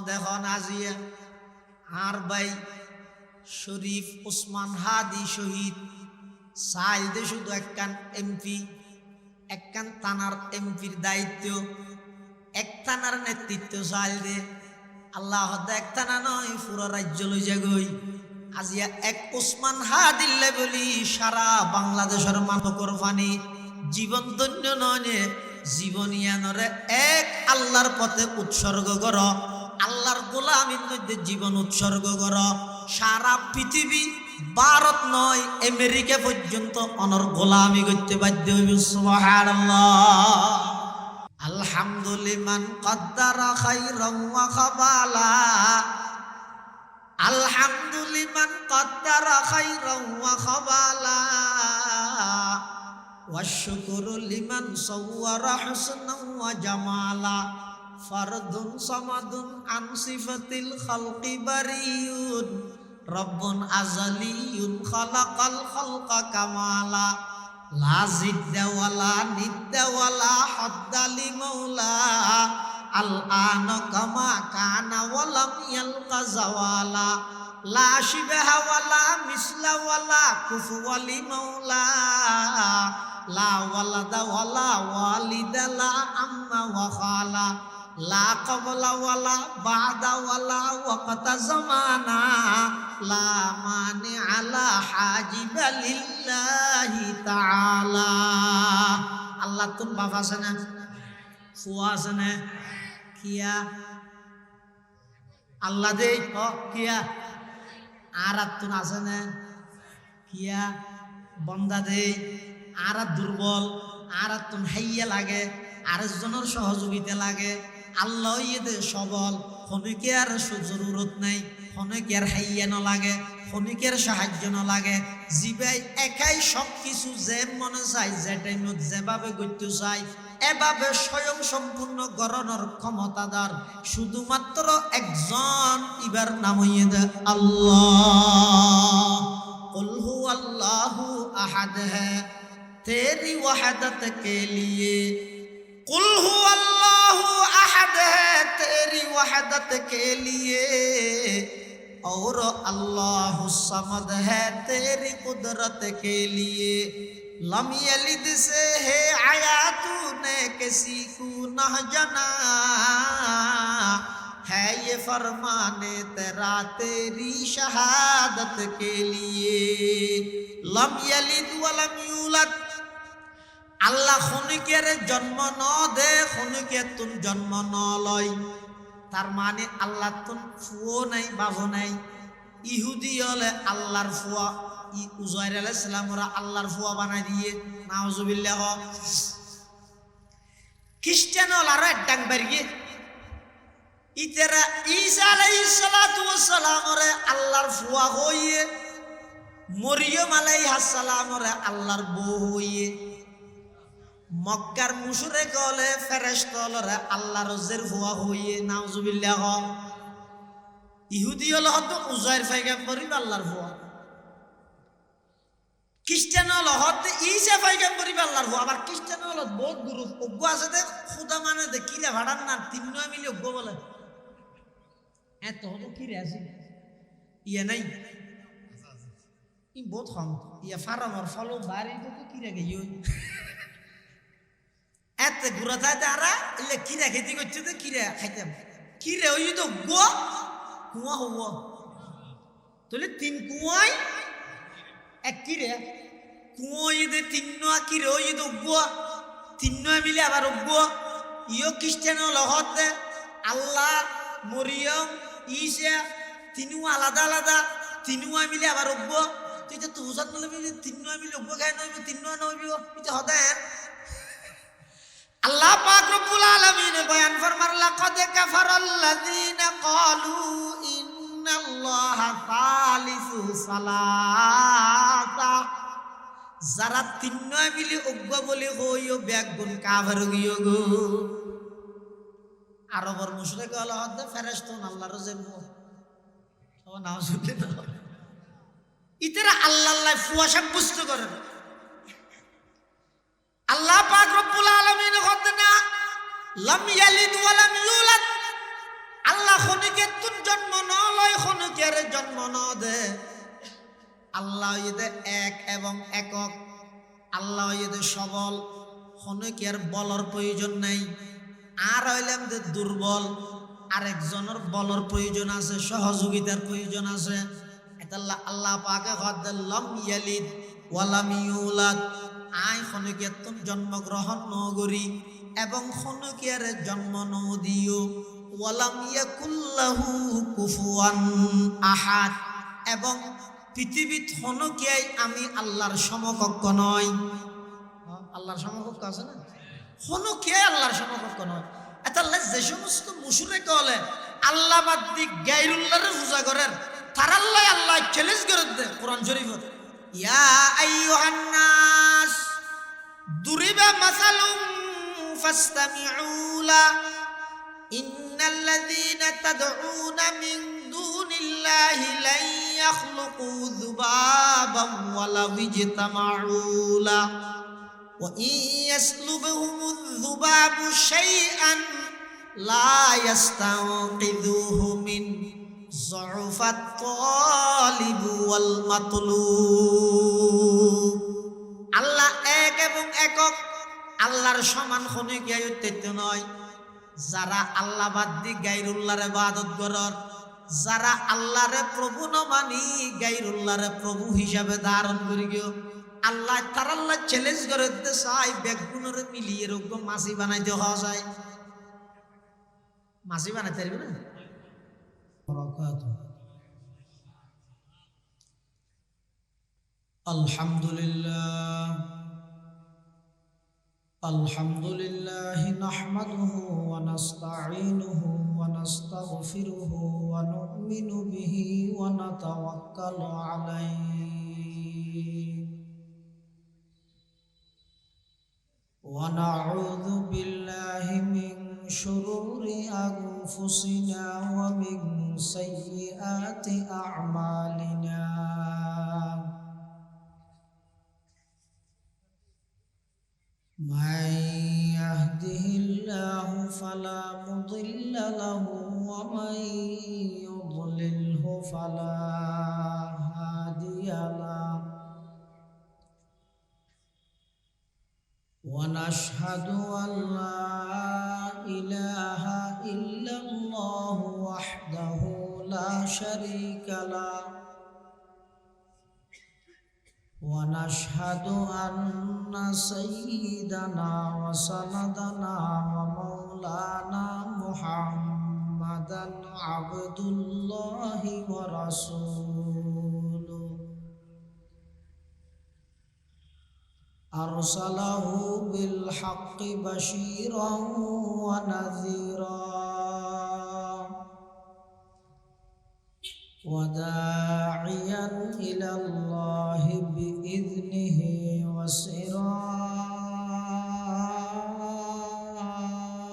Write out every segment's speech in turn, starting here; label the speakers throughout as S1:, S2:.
S1: দেখো নাজিয়া আর ভাই শরীফ ওসমান হাদি শহীদ সাইল দে শুধু একখান এমপি একখান থানার এমপির দায়িত্ব এক থানার নেতৃত্ব সাইল দে আল্লাহ এক থানা নয় পুরো রাজ্য লই যাগই আজিয়া এক ওসমান হাদিল্লে বলি সারা বাংলাদেশের মানবকর ফানি জীবন ধন্য নয় জীবনিয়ানরে এক আল্লাহর পথে উৎসর্গ কর আল্লাহর গোলামীর মধ্যে জীবন উৎসর্গ কর সারা পৃথিবী ভারত নয় আমেরিকা পর্যন্ত অনর গোলামি করতে বাধ্য হইবে সুবহানাল্লাহ আলহামদুলিমান কদ্দারা খাইরান ওয়া খাবালা আলহামদুলিমান কদ্দারা খাইরান ওয়া খাবালা والشكر لمن صور حسنا وجمالا فرد صمد عن صفة الخلق بريء رب أزلي خلق الخلق كمالا لا زد ولا ند ولا حد لمولا الآن كما كان ولم يلق زوالا لا شبه ولا مثل ولا كفو لمولا لا ولد ولا والد لا أم وخالا لا قبل ولا بعد ولا وقت زمانا لا مانع لا حاجب لله تعالى الله تم بابا سنة فوا سنة كيا الله دي كيا আরাত তুন আছে না কিয়া বন্দা দে আরাত দুর্বল আরাত তুন হাইয়া লাগে আরেকজনের সহযোগিতা লাগে আল্লাহ ইয়ে সবল খনিকে আর জরুরত নাই খনিকে আর হাইয়া ন লাগে খনিকের সাহায্য ন লাগে জিবাই একাই সব কিছু যে মনে চাই যে টাইমত যেভাবে করতে চাই এভাবে স্বয়ং সম্পূর্ণ গণনার ক্ষমতাদার শুধুমাত্র একজন ইবার নাম হইয়ে দে আল্লাহ কুল হুয়াল্লাহু আহাদ হ্যায় তেরি ওয়াহদত কে লিয়ে কুল হুয়াল্লাহু আহাদ হ্যায় তেরি ওয়াহদত কে লিয়ে और अल्लाह समद है तेरी कुदरत के लिए लम यलिद से है आया तूने किसी को न जना है ये फरमाने तेरा तेरी शहादत के लिए लम यलिद वलम यूलद अल्लाह खुनिकेर जन्म न दे खुनिके तुम जन्म न लय তার মানে আল্লাহ তুন ফুও নাই বাবু নাই ইহুদি হলে আল্লাহর ফুয়া উজাইর আলাইহিস সালাম ওরা আল্লাহর ফুয়া বানাই দিয়ে নাউজুবিল্লাহ খ্রিস্টান হল আর ডাং বাড়িয়ে ইতেরা ঈসা আলাইহিস সালাতু ওয়াস সালাম ওরে আল্লাহর ফুয়া হইয়ে মরিয়ম আলাইহিস সালাম ওরে আল্লাহর বউ হইয়ে মক্কার মুশরিক হলে ফেরেশতা হলে আল্লাহর রজের ফুয়া হইয়ে নাউজুবিল্লাহ ইহুদি হলে হয়তো উজাইর পয়গম্বরই আল্লাহর ফুয়া খ্রিস্টান হলে হয়তো ঈসা পয়গম্বরই আল্লাহর ফুয়া আবার খ্রিস্টান হলে বহুত গ্রুপ অজ্ঞ আছে দে খোদা মানে দে কিরে ভাড়ান না তিন নয় মিলে অজ্ঞ বলে এত হতো কিরে আছে ইয়ে নাই ই বহুত কম ইয়া ফারামর ফলো বাড়ি তো কিরে গিয়ে এত ঘুরা যায় তারা এলে কিরা খেতে করছে তো কিরা খাইতাম কিরে ওই তো গো কুয়া হব তাহলে তিন কুয়াই এক কিরে কুয়োই দে তিন নোয়া কিরে ওই তো গো তিন নয় মিলে আবার গো ইয় খ্রিস্টান লগতে আল্লাহ মরিয়ম ঈসা তিনু আলাদা আলাদা তিনুয়া মিলে আবার গো তুই তো হুজাত মিলে তিন নয় মিলে গো খাই নইবি তিন নয় নইবি এটা হদেন আল্লাহ পাক রব্বুল আলামিন বয়ান ফরমার লাকাদ কাফারাল্লাযীনা ক্বালু ইন্নাল্লাহা সালিসু সালাসা যারা তিন নয় মিলে অজ্ঞ বলে হইও ব্যাগুন কাফের গিয়ে গো আরবর মুশরিক হলো হদ ফেরেশতা আল্লাহর জন্য ও নাউজুবিল্লাহ ইতারা আল্লাহ ফুয়া সাব্যস্ত করেন আল্লাহ পাক রব্বুল আলামিন কতনা লাম ইয়ালিদ ওয়া লাম ইউলাদ আল্লাহ খনিকের তুন জন্ম ন লয় খনিকের জন্ম ন দে আল্লাহ ইদে এক এবং একক আল্লাহ ইদে সবল খনিকের বলর প্রয়োজন নাই আর হইলাম যে দুর্বল আরেকজনের বলর প্রয়োজন আছে সহযোগিতার প্রয়োজন আছে এটা আল্লাহ পাকে হদ লম ইয়ালিদ ওয়ালাম ইউলাদ আই খনিকের তুন জন্মগ্রহণ নগরী এবং খনিকের জন্ম ন দিও ওয়ালাম ইয়াকুল্লাহু কুফুয়ান আহাদ এবং পৃথিবীত খনকিয়াই আমি আল্লাহর সমকক্ষ নয় আল্লাহর সমকক্ষ আছে না খনকিয়াই আল্লাহর সমকক্ষ নয় এতাল্লাহ যে সমস্ত মুশরিক হলে আল্লাহ বাদ দি গায়রুল্লাহর পূজা করেন তার আল্লাহ আল্লাহ চ্যালেঞ্জ করে দে কোরআন শরীফত ইয়া আইয়ুহান নাস দুরিবা মাসালুম ফাসতামিউ লা ইন্নাল্লাযীনা তাদউনা মিন দুনিল্লাহি লা ইয়াখলুকু যুবাবান ওয়ালাউ ইজতামাউ লা ওয়া ইয়াসলুবহুমুয যুবাবু শাইআন লা ইয়াস্তানকিযুহু মিন যুফাত তালিব ওয়াল মাতলুব আল্লাহ এক এবং একক আল্লাহর সমান কোনো কি অত্যন্ত নয় যারা আল্লাহ বাদ দি গায়রুল্লাহর ইবাদত করার যারা আল্লাহরে প্রভু ন মানি গায়রুল্লাহরে প্রভু হিসাবে ধারণ করি গিয়ে আল্লাহ তার আল্লাহ চ্যালেঞ্জ করে দিতে চাই বেগুনের মিলিয়ে এরকম মাছি বানাইতে হওয়া যায় মাছি বানাইতে পারবে না আলহামদুলিল্লাহ আলহামদুলিল্লাহি নাহমাদুহু ওয়া নাস্তাঈনুহু ওয়া নাস্তাগফিরুহু ওয়া নু'মিনু বিহি ওয়া নাতাওয়াক্কালু আলাইহি ওয়া নাউযু বিল্লাহি মিন শুরুরি আনফুসিনা ওয়া মিন সাইয়্যাতি আ'মালিনা من يهده الله فلا مضل له ومن يضلله فلا هادي له ونشهد أن لا إله إلا الله وحده لا شريك له ونشهد أن سيدنا وسندنا ومولانا محمدا عبد الله ورسوله أرسله بالحق بشيرا ونذيرا وداعيا إلى الله بإذنه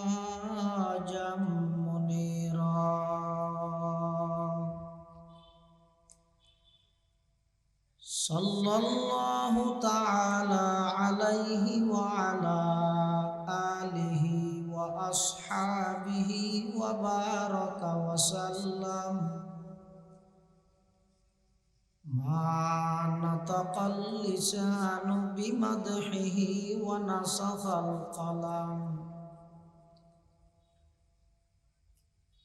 S1: وسراجا منيرا صلى الله تعالى عليه وعلى آله وأصحابه وبارك وسلم ما نطق اللسان بمدحه ونسخ القلم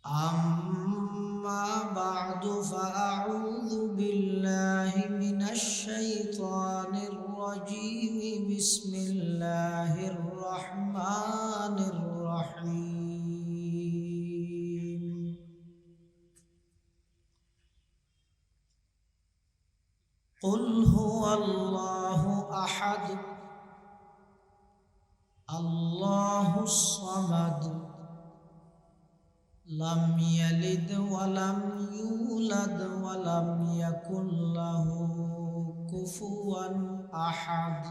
S1: أما بعد فأعوذ بالله من الشيطان الرجيم بسم الله الرحمن الرحيم قل هو الله أحد الله الصمد لم يلد ولم يولد ولم يكن له كفوا أحد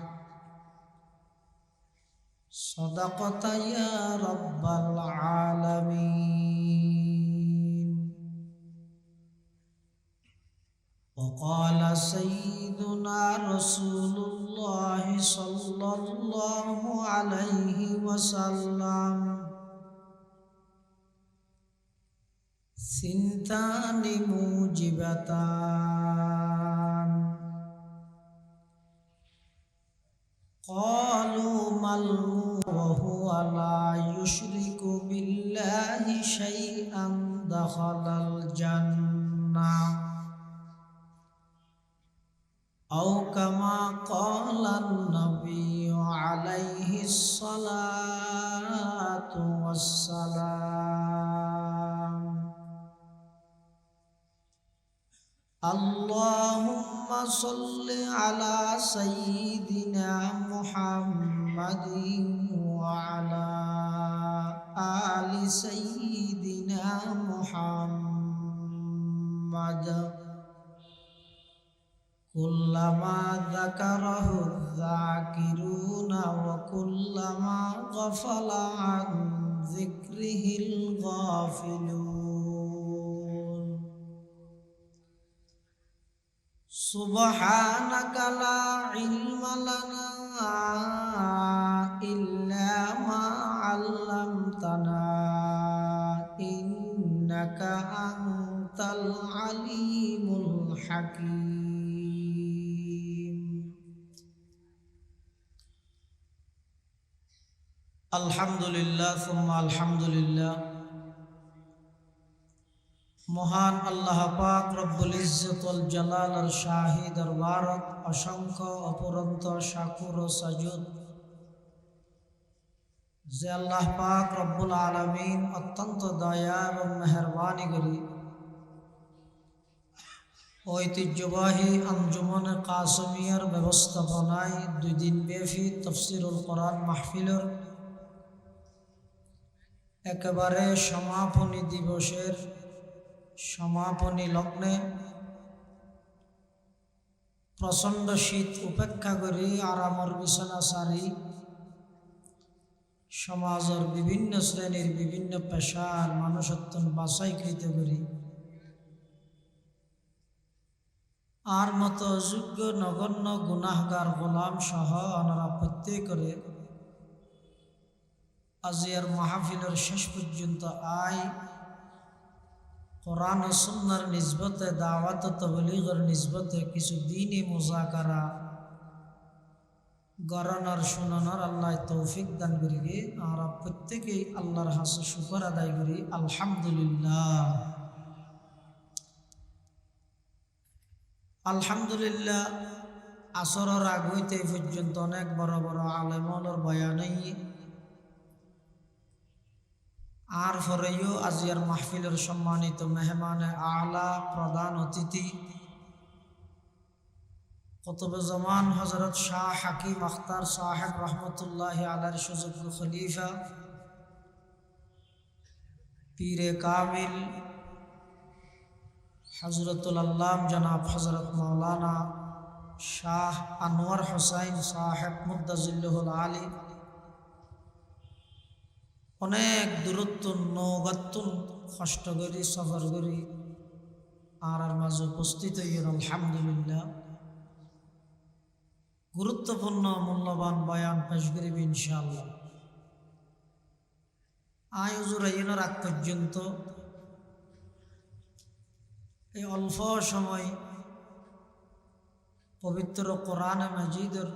S1: صدقت يا رب العالمين وقال سيدنا رسول الله صلى الله عليه وسلم সিনতানি মুজিবাতান ক্বালু মাল ওয়া হুয়া লা ইউশরিকু বিল্লাহি শাইআন দাখালাল জান্নাহ আও কামা ক্বালান নাবিয়্যু আলাইহিস সালাতু ওয়াসসালাম আল্লাহুম্মা সাল্লি আলা সাইয়্যিদিনা মুহাম্মাদিন ওয়া আলা আলি সাইয়্যিদিনা মুহাম্মাদ কুল্লামা যাকারাহু যাকিরুনা ওয়া কুল্লামা গাফালা আন যিকরিহিল গাফিলুন সুবহানাকা লা ইলমা লানা ইল্লা মা 'আল্লামতানা ইন্নাকা আনতাল আলিমুল হাকীম। আলহামদুলিল্লাহ সুম্মা আলহামদুলিল্লাহ। মহান আল্লাহ পাক রব্বুল ইজ্জত ওয়াল জালালের শাহী দরবারত অসংখ্য অপরন্ত শাকুর ও সাজুদ যে আল্লাহ পাক রব্বুল আলামিন অত্যন্ত দয়া এবং মেহেরবানি করি ঐতিহ্যবাহী আঞ্জুমনে কাসমিয়ার ব্যবস্থাপনায় 2 দিন ব্যাপী তাফসীরুল কোরআন মাহফিলের একেবারে সমাপনী দিবসের সমাপনী লগ্নে প্রচণ্ড শীত উপেক্ষা করি আরামর বিছানা সারি সমাজের বিভিন্ন শ্রেণীর বিভিন্ন পেশার মানুষত্ব বাছাইকৃত করি আর মতো যোগ্য নগণ্য গুনাহগার গোলাম সহ ওনারা প্রত্যেকরে আজিয়ার মাহফিলের শেষ পর্যন্ত আয় কোরআন ও সুন্নাহর নিসবতে দাওয়াত ও তাবলীগের নিসবতে কিছু দ্বীনি মুযাকারা গরানার শুনানোর আল্লাহ তৌফিক দান করিবে। আমরা প্রত্যেকেই আল্লাহর হাসে শুকর আদায় করি আলহামদুলিল্লাহ। আলহামদুলিল্লাহ আসরের আগ হইতে পর্যন্ত অনেক বড় বড় আলেমনের বয়ানই আর পরেও আজিয়ার মাহফিলের সম্মানিত মেহমানে আলা প্রধান অতিথি কুতুবে জামান হযরত শাহ হাকিম আখতার সাহেব রহমতুল্লাহ আলাইহির সুযোগ্য খলিফা পীরে কামিল হযরতুল আল্লাম জনাব হযরত মাওলানা শাহ আনোয়ার হোসাইন সাহেব মুদ্দাজিল্লুহুল আলী অনেক দূরত্ব নৌগাত্তুন কষ্ট করি সফর করি আর মাঝে উপস্থিত হইয়ের আলহামদুলিল্লাহ গুরুত্বপূর্ণ মূল্যবান বয়ান পেশ করিব ইনশাআল্লাহ। আয় হুজুর আইনের আগ পর্যন্ত এই অল্প সময় পবিত্র কোরআনে মাজিদের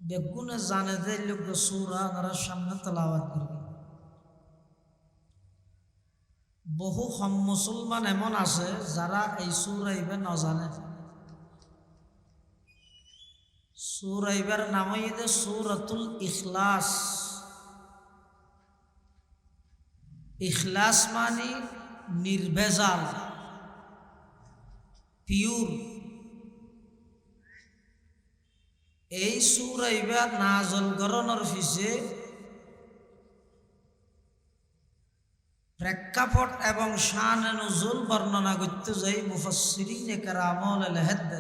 S1: বেগুনে জানে যে লোক সূরা তারা সামনে তেলাওয়াত করবে। বহু কম মুসলমান এমন আছে যারা এই সূরা ইবে না জানে। সূরা ইবার নামই যে সূরাতুল ইখলাস। ইখলাস মানে নির্ভেজাল, পিওর। এই সূরা ইবার নাযিল করানোর পিছে প্রেক্ষাপট এবং শান নুজুল বর্ণনা করতে যাই মুফাসসিরিনে কেরামুল আলহাদ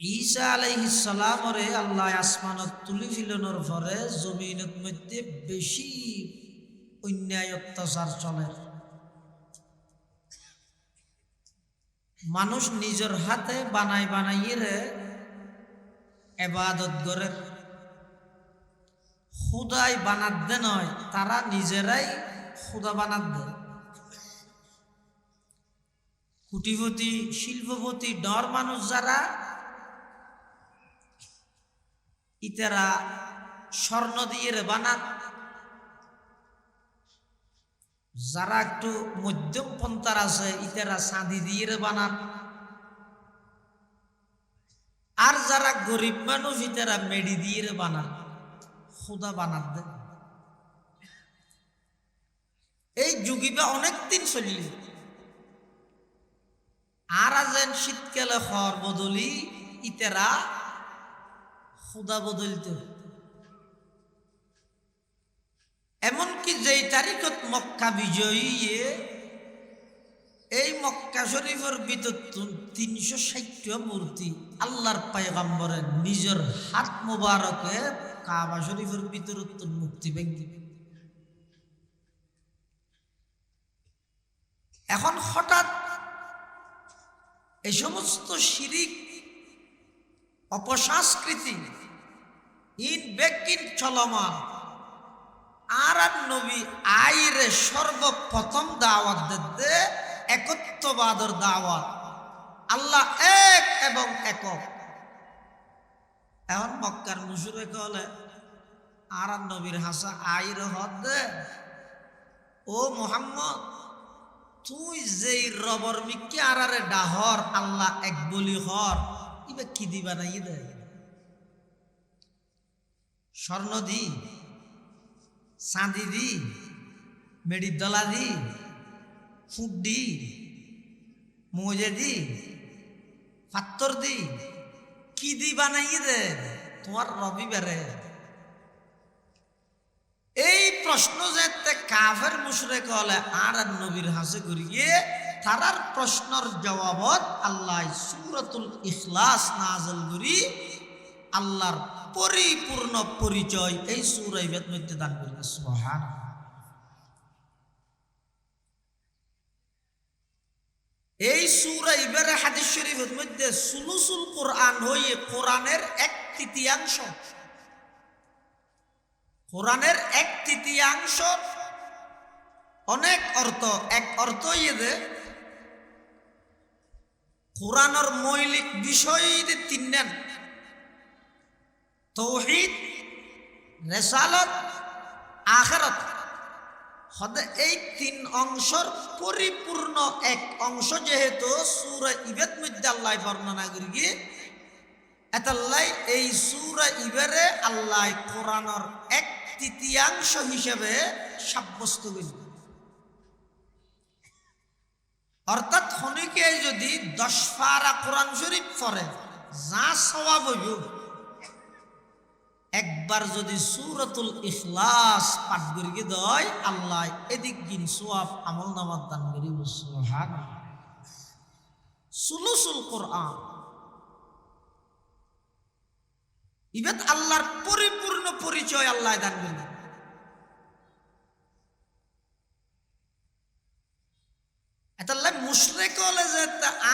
S1: ঈসা আলাইহিস সালামরে আল্লাহ আসমানত তুলি ফিলানোর পরে জমিনের মধ্যে বেশি অন্যায় অত্যাচার চলে। মানুষ নিজের হাতে বানাইয়ে ইবাদত করে খুদাই বানাত দে নয়, তারা নিজেরাই খুদা বানাত দেয়। কুটিপতি শিল্পপতি ডর মানুষ যারা, ইতারা স্বর্ণ দিয়ে বানাত। যারা একটু মধ্যম পন্থার আছে ইতারা চাঁদি দিয়ে বানান। আর যারা গরিব মানুষ ইতারা মেডি দিয়ে বানান, খুদা বানাত দেয়। এই যুগিবা অনেক দিন চলিল। আর আজেন শীতকালে হর বদলি ইতারা খুদা বদলিত। এমনকি যেই তারিখত মক্কা বিজয়ী, এই মক্কা শরীফের ভিতর ৩৬০টা মূর্তি আল্লাহর পয়গম্বরের নিজের হাত মোবারকে কাবা শরীফের ভিতর মুক্তি ভেঙ্গি। এখন হঠাৎ এই সমস্ত শিরিক অপসংস্কৃতি ইন বেকিন চলমান। আর নবী আইরে সর্বপ্রথম দাওয়াত দিতে একত্ববাদর দাওয়াত, আল্লাহ এক এবং একক। এখন মক্কার মুশরিক হলে আর নবীর হাসা আইরে হদ দে, ও মুহাম্মদ তুই যেই রবর মিক্কি আরারে ডাহর আল্লাহ এক বলি হর, ইবে কি দিবা না দে? স্বর্ণ দি, চাঁদি দি, মেডির দলা দি, ফুট দি, মোজে দি, পাত্তর দি, কি দি বানাইয়ে দে তোমার রবিবারে? এই প্রশ্ন যে কাফের মুশরিক হলে আর নবীর হাসে করিয়ে তারার প্রশ্নের জবাবত আল্লাহ সূরাতুল ইখলাস নাযিল করি আল্লাহর পরিপূর্ণ পরিচয় এই সূরা ইবের মধ্যে দান করিতে। সুবহানাল্লাহ। এই সূরা ইবের হাদিস শরীফের মধ্যে সুলুসুল কোরআন হয়ে কোরআনের 1/3 কোরআনের 1/3 অনেক অর্থ। এক অর্থ ইয়ে কোরআনের মৌলিক বিষয় তিনজন: তাওহীদ, রিসালাত, আখিরাত। হদে এই 3 অংশের পরিপূর্ণ এক অংশ যেহেতু সূরা ইবের মধ্যে আল্লাহ বর্ণনা করি, এতাল্লাই এই সূরা ইবেরে আল্লাহ কোরআনের 1/3 হিসেবে সাব্যস্ত করি। অর্থাৎ খনিকে যদি 10 পারা কোরআন শরীফ পড়ে যা সওয়াব হইব, একবার যদি সূরাতুল ইখলাস পাঠ করিয়ে দেয় আল্লাহ এদিক দিন সওয়াব আমল নামাত দান করিব। সুবহানাল্লাহ। সুলুসুল কোরআন ইবাদ আল্লাহর পরিপূর্ণ পরিচয় আল্লাহ দান করেন। এতাল্লাহ মুশরিক হলে যে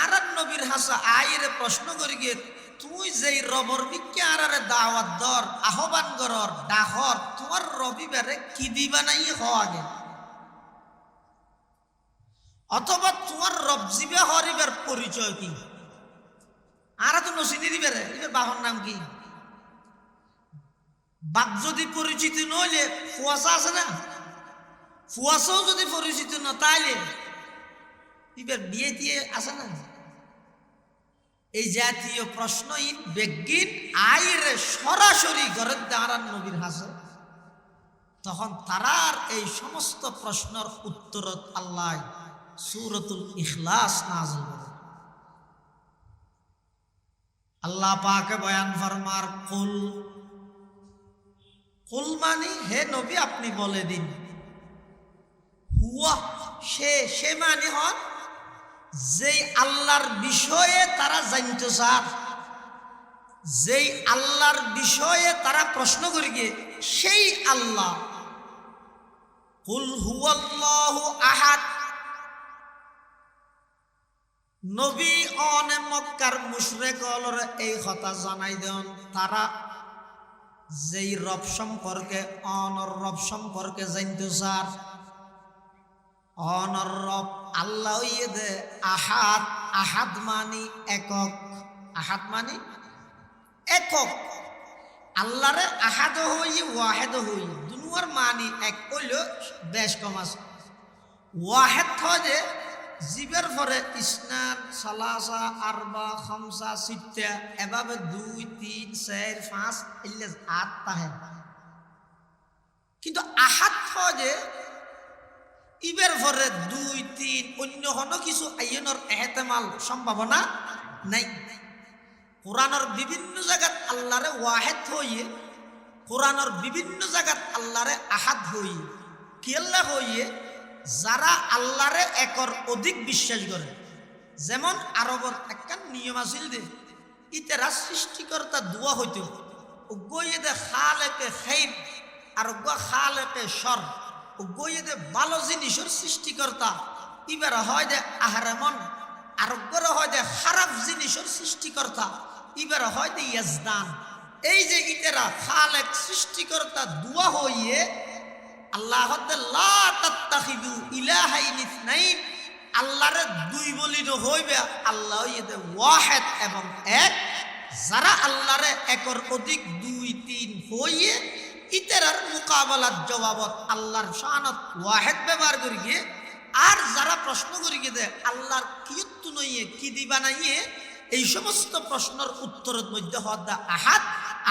S1: আর নবীর হাসা আইরে প্রশ্ন করি গিয়ে তুই যেই রবর বিকে আরারে দাওয়াত দর আহ্বান করর ডাহর তোমার রবিবারে কি দিবা নাই হ আগে, অথবা তোমার রব জিবে হরিবার পরিচয় কি? আরা তো নসিনি দিবে রে, এবার বাহর নাম কি? বাপ যদি পরিচিত নইলে ফুয়াশা আছে না, ফুয়াশাও যদি পরিচিত না তাইলে এবার বিয়ে দিয়ে আসে না। এই জাতীয় প্রশ্ন বেগিন আইরে সরাসরি ঘরের দাঁড়ান নবীর হাসে, তখন তারার এই সমস্ত প্রশ্নের উত্তর আল্লাহ সূরাতুল ইখলাস নাযিল করে। আল্লাহ পাকে বয়ান ফরমার কুল, কুল মানি হে নবী আপনি বলে দিন, হুয়া সে মানি হন যেই আল্লাহর বিষয়ে তারা জানতে চান, যেই আল্লাহর বিষয়ে তারা প্রশ্ন করি গিয়ে সেই আল্লাহ। কুল হুয়াল্লাহু আহাদ। নবী অনে মক্কার মুশরিকদের এই কথা জানাই দেন, তারা যেই রব সম্পর্কে অনর রব সম্পর্কে জানতে চার, অনর রব আল্লাহ হইয়ে দে আহাদ। আহাদ মানি একক, আহাদ মানি একক। আল্লাহরে আহাদ হই ওয়াহেদ হই দুনুয়ার মানি এক কইল বেশ কম আছে। ওয়াহেদ যে জীবের পরে ইসনান সালাসা আরবা খামসা সিত্তা এভাবে 2 3 4 5 এলে 8 তাহে। কিন্তু আহাদ যে ইবের পরে 2 3 অন্য কোনো কিছু আইনের এহতেমাল সম্ভাবনা নাই। কোরআনের বিভিন্ন জায়গাত আল্লাহরে ওয়াহেদ হইয়ে, কোরআনের বিভিন্ন জায়গাত আল্লাহরে আহাদ হইয়ে কি আল্লাহ হইয়ে যারা আল্লাহরে একর অধিক বিশ্বাস করে। যেমন আরবর একটা নিয়ম আছিল দে ইতেরা সৃষ্টিকর্তা দোয়া হইতো গইয়ে দে খালেকে খাইব আর খালেকে সর গইয়ে দে ভালো জিনিসের সৃষ্টিকর্তা। ইবার হয় দে আহরামন আর হয় দে খারাপ জিনিসের সৃষ্টিকর্তা। ইবার হয় দে ইয়াজদান। এই যে ইতেরা খালেক সৃষ্টিকর্তা দোয়া হইয়ে আল্লাহ লা তাত্তাখিদু ইলাহাইনি ইসনাইন, আল্লাহরে দুই বলিনো হইবে। আল্লাহ ইয়েতে ওয়াহেদ এবং এক। যারা আল্লাহরে একর অধিক 2 3 হইয়ে ইতেরার মুকাবালার জবাবত আল্লাহর শানত ওয়াহেদ ব্যবহার করি গিয়ে, আর যারা প্রশ্ন করি গিয়ে আল্লাহর কিয়ত্তু নইয়ে কি দিবা নাইয়ে, এই সমস্ত প্রশ্নের উত্তরের মধ্যে হদা আহাদ।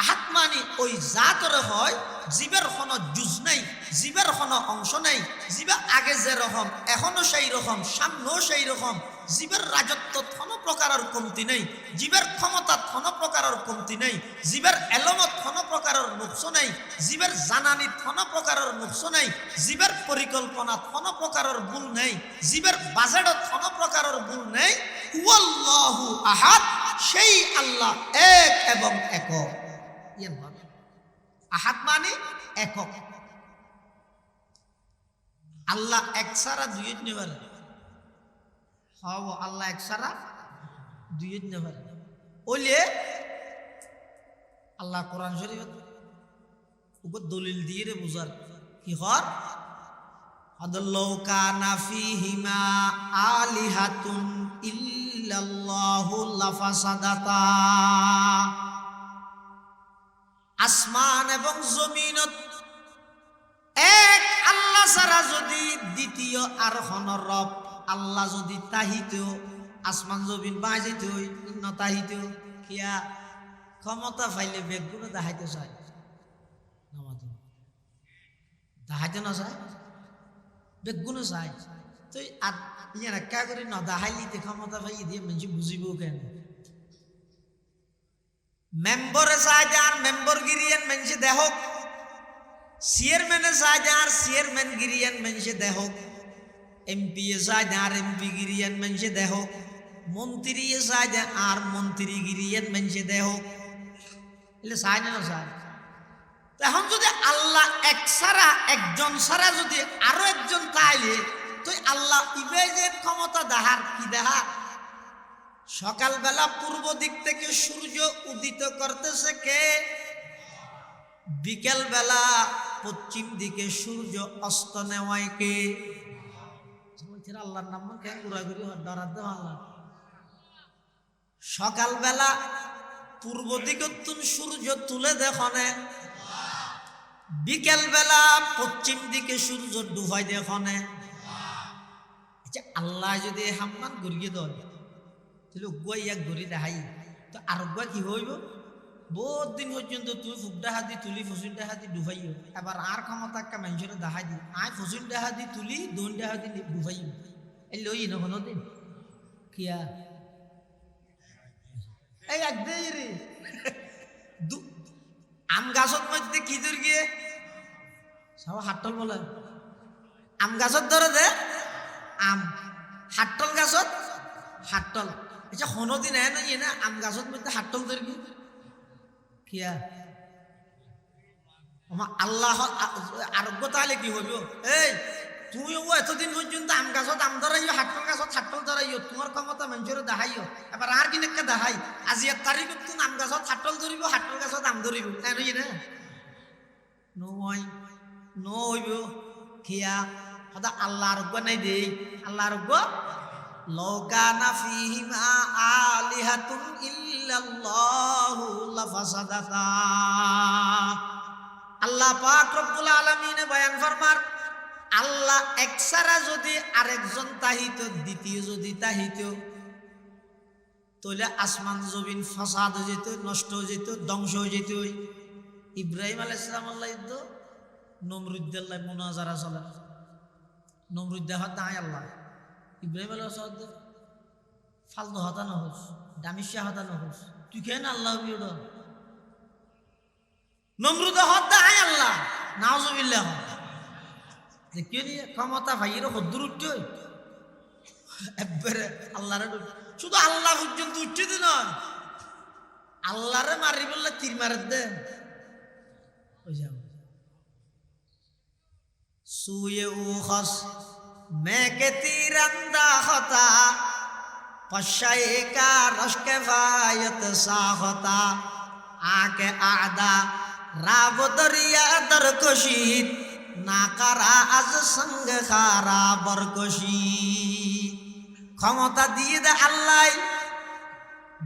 S1: আহাদ মানে ওই জাতরে হয় জীবের কোনো জুজ নাই, জীবের কোনো অংশ নাই। জীবে আগে যে রকম এখনো সেই রকম, সামনেও সেই রকম। জীবের রাজত্ব কোনো প্রকারের কমতি নেই, জীবের ক্ষমতা কোনো প্রকারের কমতি নেই, জীবের এলমত কোনো প্রকারের নুকস নেই, জীবের জানানিত কোনো প্রকারের নুকস নেই, জীবের পরিকল্পনাত কোনো প্রকারের ভুল নেই, জীবের বাজেটত কোনো প্রকারের ভুল নেই। ওয়াল্লাহু আহাদ, সেই আল্লাহ এক এবং একক। আহাদ মানে একক। আল্লাহ এক ছাড়া দুই নেবার, হব আল্লাহ এক ছাড়া দুই নেবার ওলে আল্লাহ কোরআন শরীফ উপর দলিল দিয়ে রে বুঝার কি হর আদাল্লাহু কানা ফীহিমা আলিহাতুন ইল্লাল্লাহু লাফাসাদাতা। আসমান এবং জমিনত এক আল্লাহ ছাড়া যদি দ্বিতীয় আর কোন রব আল্লাহ যদি তাহিত, আসমান জমিন বাঁচাইত তাহিত কিয়া ক্ষমতা পাইলে বেগুনে দেখাইতে চায়, দেখাইতে না চায়, বেগুনে চায়। তো ইয়ার কা করে না দেখাইলি ক্ষমতা পাই দিয়ে মানুষ বুঝিব কেন? মেম্বরে চায় যে আর মেম্বর গিরিয়েন মানুষে দেহক, চেয়ারম্যানে চায় যে আর চেয়ারম্যান গিরিয়েন মানুষে দেহক, এমপি এ চায় যে আর এমপি গিরিয়েন মানুষে দেহক, মন্ত্রী এ চায় যে আর মন্ত্রী গিরিয়েন মানুষে দেহক। এলে চায় না চায়? এখন যদি আল্লাহ এক ছাড়া একজন ছাড়া যদি আরো একজন তাইলে তো আল্লাহ ইবে যে ক্ষমতা দেখার কি দেখা? সকালবেলা পূর্ব দিক থেকে সূর্য উদিত করতেছে কে? বিকেল বেলা পশ্চিম দিকে সূর্য অস্ত নেওয়ায় কে? আল্লাহর নাম কে ঘুরাঘুরি ডরাতে আল্লাহ। সকালবেলা পূর্ব দিকে সূর্য তুলে দেখনে, বিকেল বেলা পশ্চিম দিকে সূর্য ডুবাই দেখনে। আচ্ছা আল্লাহ যদি হাম্মান ঘুরিয়ে দেয় তাহলে উগুয়াই এক ঘুরি দেখাই তো আর উগুয়া কি হইব? বহুত দিন পর্যন্ত তুই ফুক ডাহা দি তুলি ফসুন ডাহা দি ডুবাইও, এবার আর ক্ষমতা একটা মানুষের দেখাই দি আয় ফসুন ডাহা দি তুলি দোন ডাহা দি ডুবাইও। এই লই না কোনো দিন কিয়া এই একদিন রে আম গাছত মধ্যে কি দূর গিয়ে সব হাটল বলে আম গাছত ধরে দে আম, হাটল গাছত হাটল। আচ্ছা কোনোদিন না আম গাছত মধ্যে হাটল ধরবি কিয়া? আল্লাহ আরোগ্য তাহলে কি হইব? এই তুমিও এতদিন পর্যন্ত আম গাছত আম ধরাইও, হাটল গাছত হাটল ধরাইও, তোমার ক্ষমতা মানুষের দেখাইও, এবার আর কিনে দেখা দেখাই আজি এক তারিখ আম গাছত হাটল ধরিব, হাটল গাছত আম ধরিব না? নয় নইব খিয়া হদা আল্লাহ আরোগ্য নাই দেই আল্লাহ আরোগ্য লৌকানা ফিহিমা আলিহাতুন ইল্লাল্লাহু লাফাসাদাতা। আল্লাহ পাক রব্বুল আলামিন বয়ান ফরমার আল্লাহ একসারা যদি আরেকজন তাহিত দ্বিতীয় যদি তাহিত তাহলে আসমান জমিন ফাসাদ হয়ে যেত, নষ্ট হয়ে যেত, ধ্বংস হয়ে যেত। ইব্রাহিম আলাইহিস সালাম আল্লাহ ইদ্দ নমরুদ্দাল্লাহ মুনাজারা চলে নমরুদ্দাহ তাই আল্লাহ ইব্রাহিম আলাইহিস সালাম ফালতু হতা নহস দামিশা হতা নহস তুই কেন আল্লাহ বিউড নমরুদ হতা আয় আল্লাহ নাউজুবিল্লাহ দেখি ক্ষমতা ভাইয়ের হদ্দুর উঠছে একবারে আল্লাহরে শুধু আল্লাহ পর্যন্ত উঠছে তো নয় আল্লাহরে মারি বললে তীর মারে দে সুয়ে উখস মেকে তীরন্দা হতা পশায়ে কা রশকে ফায়ত সা হতা আকে আদা রাব দরিয়া দরকশিত না কারা আজ সঙ্গ খারা বরকশি। ক্ষমতা দিয়ে দে আল্লাহ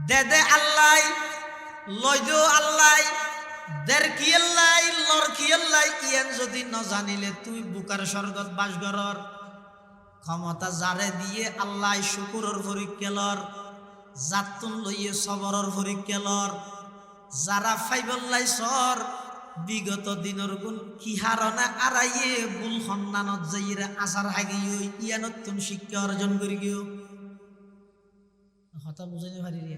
S1: দে আল্লাহ লয় দো আল্লাহ দের কি আল্লাহ লর কি আল্লাহ ইয়ান যদি ন জানিলে তুই বুকার স্বর্গত বাস গরর ক্ষমতা যারে দিয়ে আল্লাহ শুকুরর পরীক্ষালর জাতুন লইয়ে সবরর পরীক্ষালর যারা ফাইবল্লাই সর বিগত দিনের গুণ কি হারণে আড়াইয়ে বুল সন্ধানত যাইরে আচার হাগিও ইয়ানত তুন শিক্ষা অর্জন করি গিয়েও কথা বুঝাইতে পারি রে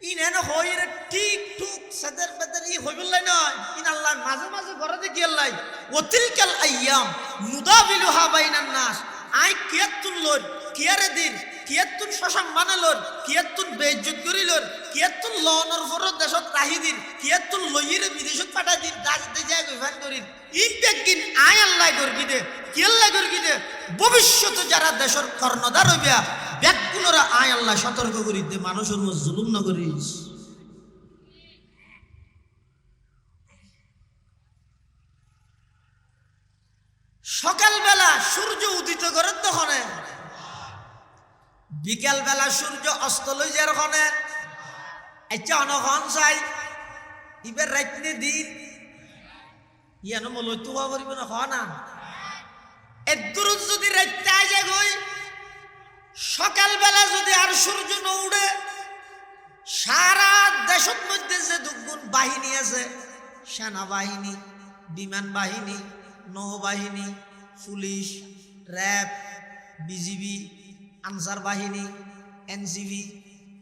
S1: ইনেন হইরে ঠিক ঠুক সাদের বেদের ই হইবল্লাই নয় ইন আল্লাহ মাঝে মাঝে ঘরে দেখি আল্লাহ ওতিলকাল আইয়াম নুদাবিলুহা বাইনান নাস আই কিয়াতুন লর কিয়ারে দিন কিয়াতুন শশাং বানালর কিয়াতুন বেইজ্জত করিলর কিয়াতুন লনর ফরত দেশত রাহি দিন কিয়াতুন লইরে বিদেশত পাঠাই দিন দাজতে যায় গইফান করিন ইমপ্যাক্ট দিন আয় আল্লাহ করবি দে কি আল্লাহ করবি দে ভবিষ্যতে যারা দেশের কর্ণধার হইবা ব্যাকুলরা আয় আল্লাহ সতর্ক করি দে মানুষের মধ্যে জুলুম না করিস। সকালবেলা সূর্য উদিত করে তখন বিকাল বেলা সূর্য অস্ত লই যার ওখানে আচ্ছা অনখন চাই এবার রাত্রে দিন ইয়ানো মলৈ তো হওয়া পারিব না হওয়া না এদূর যদি রাত্রে আইজা গই সকালবেলা যদি আর সূর্য ন উঠে সারা দেশের মধ্যে যে দুগুণ বাহিনী আছে সেনাবাহিনী বিমান বাহিনী নৌবাহিনী পুলিশ র্যাব বিজিবি আনসার বাহিনী এনসিবি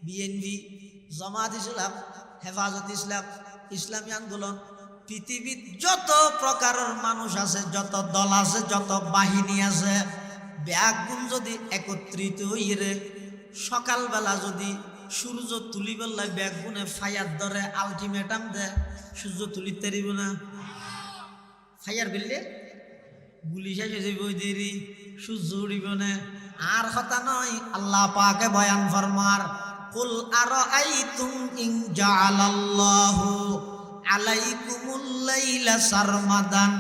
S1: বিএনপি জামাত ইসলাম হেফাজত ইসলাম ইসলামী আন্দোলন পৃথিবীর যত প্রকারের মানুষ আছে যত দল আছে যত বাহিনী আছে ব্যাগুণ যদি একত্রিত হইরে সকালবেলা যদি সূর্য তুলি বেলায় ব্যাগুণে ফায়ার ধরে আলটিমেটাম দে সূর্য তুলিতে পারিব না ফায়ার বিললে গুলি শেষ হয়ে যাইব দেরি সূর্য উড়িব না আর কথা নয় আল্লাহ পাকে বয়ান ফরমার কুল আরাআইতুম ইন জাআলাল্লাহু আলাইকুমুল লাইলা সারমাদান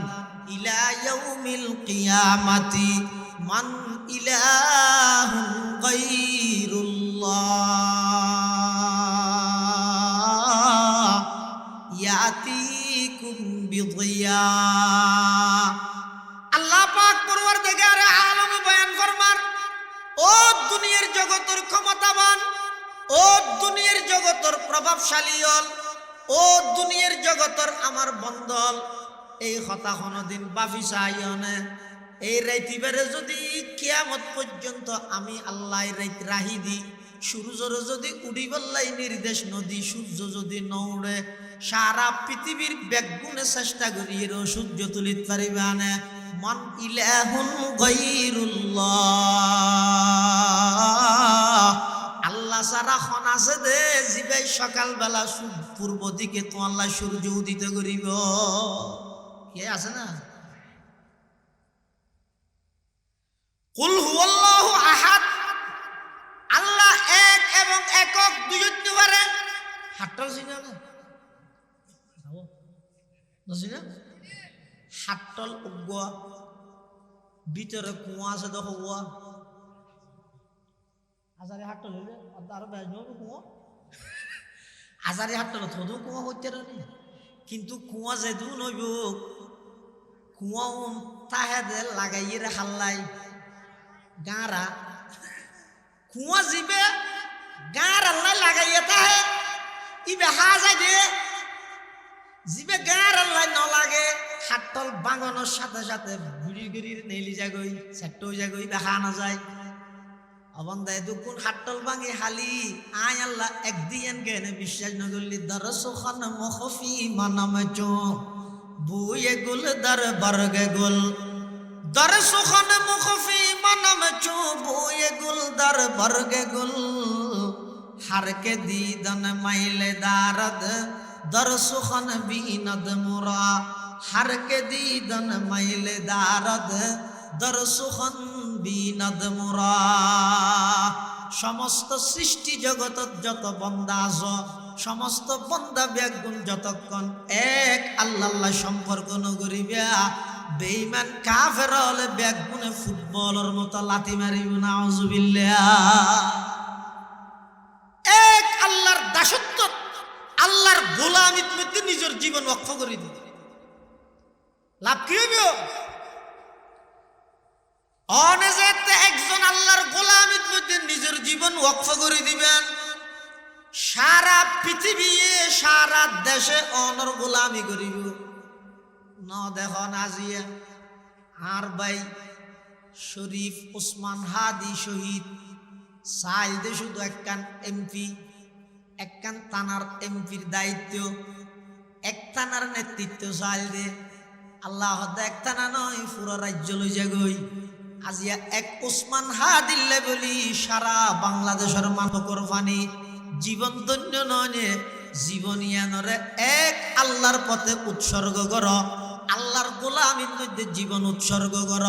S1: ইলা ইয়াউমিল কিয়ামাতি মান ইলাহুন গায়রুল্লাহ ইয়াতিকুম বিদিয়া। আল্লাহ পাক পরওয়ারদিগার আলম বয়ান ফরমার ও দুনিয়ার জগতের ক্ষমতাবান ও দুনিয়ার জগতের প্রভাবশালী হল ও দুনিয়ার জগতের আমার বন্ধল এই কথা কোনদিন বাফি চাইনে এই রাইতিবারে যদি কিয়ামত পর্যন্ত আমি আল্লাহ রাইত রাহি দি সূর্যর যদি উড়িবল্লাই নির্দেশ নদী সূর্য যদি নৌড়ে সারা পৃথিবীর ব্যাগুণে চেষ্টা করিয়ে সূর্য তুলিত পারিবে আনে মান ইলাহুন গায়রুল্লাহ আল্লাহ সারা খন আছে দে জিবাই সকালবেলা পূর্ব দিকে তো আল্লাহ সূর্য উদিত করিব কে আছে না কুল হুয়াল্লাহু আহাদ আল্লাহ এক এবং একক দুই হতে পারে হাটটাও চিনা না বুঝলি না? হাট্টল উগুয়া ভিতরে কুয়া আছে তো হুয়া আজারে হাট্টল হইলে আরো বেজব কুয়া আজারে হাট্টল থদু কুয়া হইতে রানি কিন্তু কুয়া যেদু নইব কুয়া তাহেদে লাগাইয়ে রে হাল্লাই গাঁরা কুয়া জিবে গাঁর আল্লাহ লাগাইয়ে তাহে ইবে হা যায় দে জিবে গাঁর আল্লাহ ন লাগে হাট্টল বাঙানোর সাথে সাথে বুড়ি গুড়ির নেলি যাগই সেট্টো যাগই দেখা না যায় অবন্দায় দুকুন হাট্টল ভাঙে হালি আয় আল্লাহ একদিন কেন বিশ্বাস নগরলি দরসখান মখফি মানামে চো বুয়ে গুল দর বর্গে গুল দরসখান মখফি মানামে চো বুয়ে গুল দর বর্গে গুল हर के दीदन मैले दारद दरसुखन बीनद मुरा हर के दीदन मैले दारद दरसुखन बीनद मुरा समस्त सृष्टि जगत যত বন্দা আছে সমস্ত বন্দা ব্যাগুণ যতক্ষণ এক আল্লাহ সম্পর্ক নগরিবা বেঈমান কাফের হলে ব্যাগুণে ফুটবলের মতো লাথি মারিব নাউজুবিল্লাহ এক আল্লাহর দাসত্ব আল্লাহর গোলামির মধ্যে নিজের জীবন ওয়াকফ করে দিবে লাভ কি হবে অনেজেতে একজন আল্লাহর গোলামির মধ্যে নিজের জীবন ওয়াকফ করে দিবেন সারা পৃথিবী সারা দেশে অনর গোলামি করিব ন দেখো নাজিয়া আর ভাই শরীফ ওসমান হাদি শহীদ সাইল দে শুধু একখান এমপি একখান থানার এমপির দায়িত্ব এক থানার নেতৃত্ব সাইল দে আল্লাহ এক থানা নয় পুরো রাজ্য লই যাগই আজিয়া এক ওসমান হাদিল্লে বলি সারা বাংলাদেশের মানকর ফানি জীবন ধন্য নয় জীবনিয়ানরে এক আল্লাহর পথে উৎসর্গ কর আল্লাহর গোলামির মধ্যে জীবন উৎসর্গ কর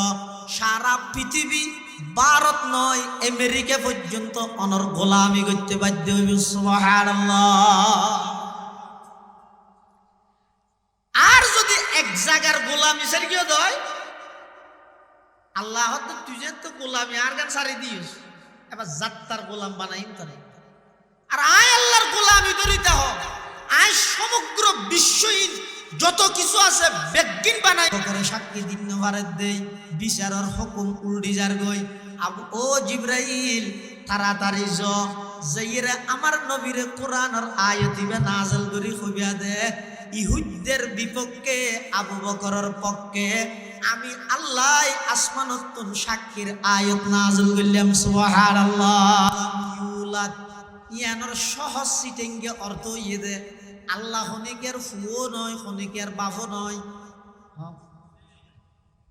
S1: সারা পৃথিবী ভারত নয় আমেরিকা পর্যন্ত অনর গোলামি করতে বাধ্য হইবে সুবহানাল্লাহ আর যদি এক জায়গার গোলামি সারি কি হয় আল্লাহ তো তুই যে তো গোলামি আর গান সারি দিস এবার জাত্তার গোলাম বানাইম তারে আর আয় আল্লাহর গোলামি ধরিতে হোক আয় সমগ্র বিশ্বহীন যত কিছু আছে বেগিন বানাই করে সাক্ষী দিন ভারত দেই বিচারের হুকুম উল্টি যার গই ও জিবরাইল তাড়াতাড়ি যাইরে আমার নবীরে কোরআনের আয়াত দিবে নাযিল করি কইবা দে ইহুদদের বিপক্ষে আবু বকরের পক্ষে আমি আল্লাহ আসমানত সাক্ষীর আয়াত নাযিল করলাম সুবহানাল্লাহ ইউলাদ ইয়ানোর সহজ সিটিংকে অর্থ ইয়ে দে আল্লাহ খনিকের ফুও নয় খনিকের বাফও নয়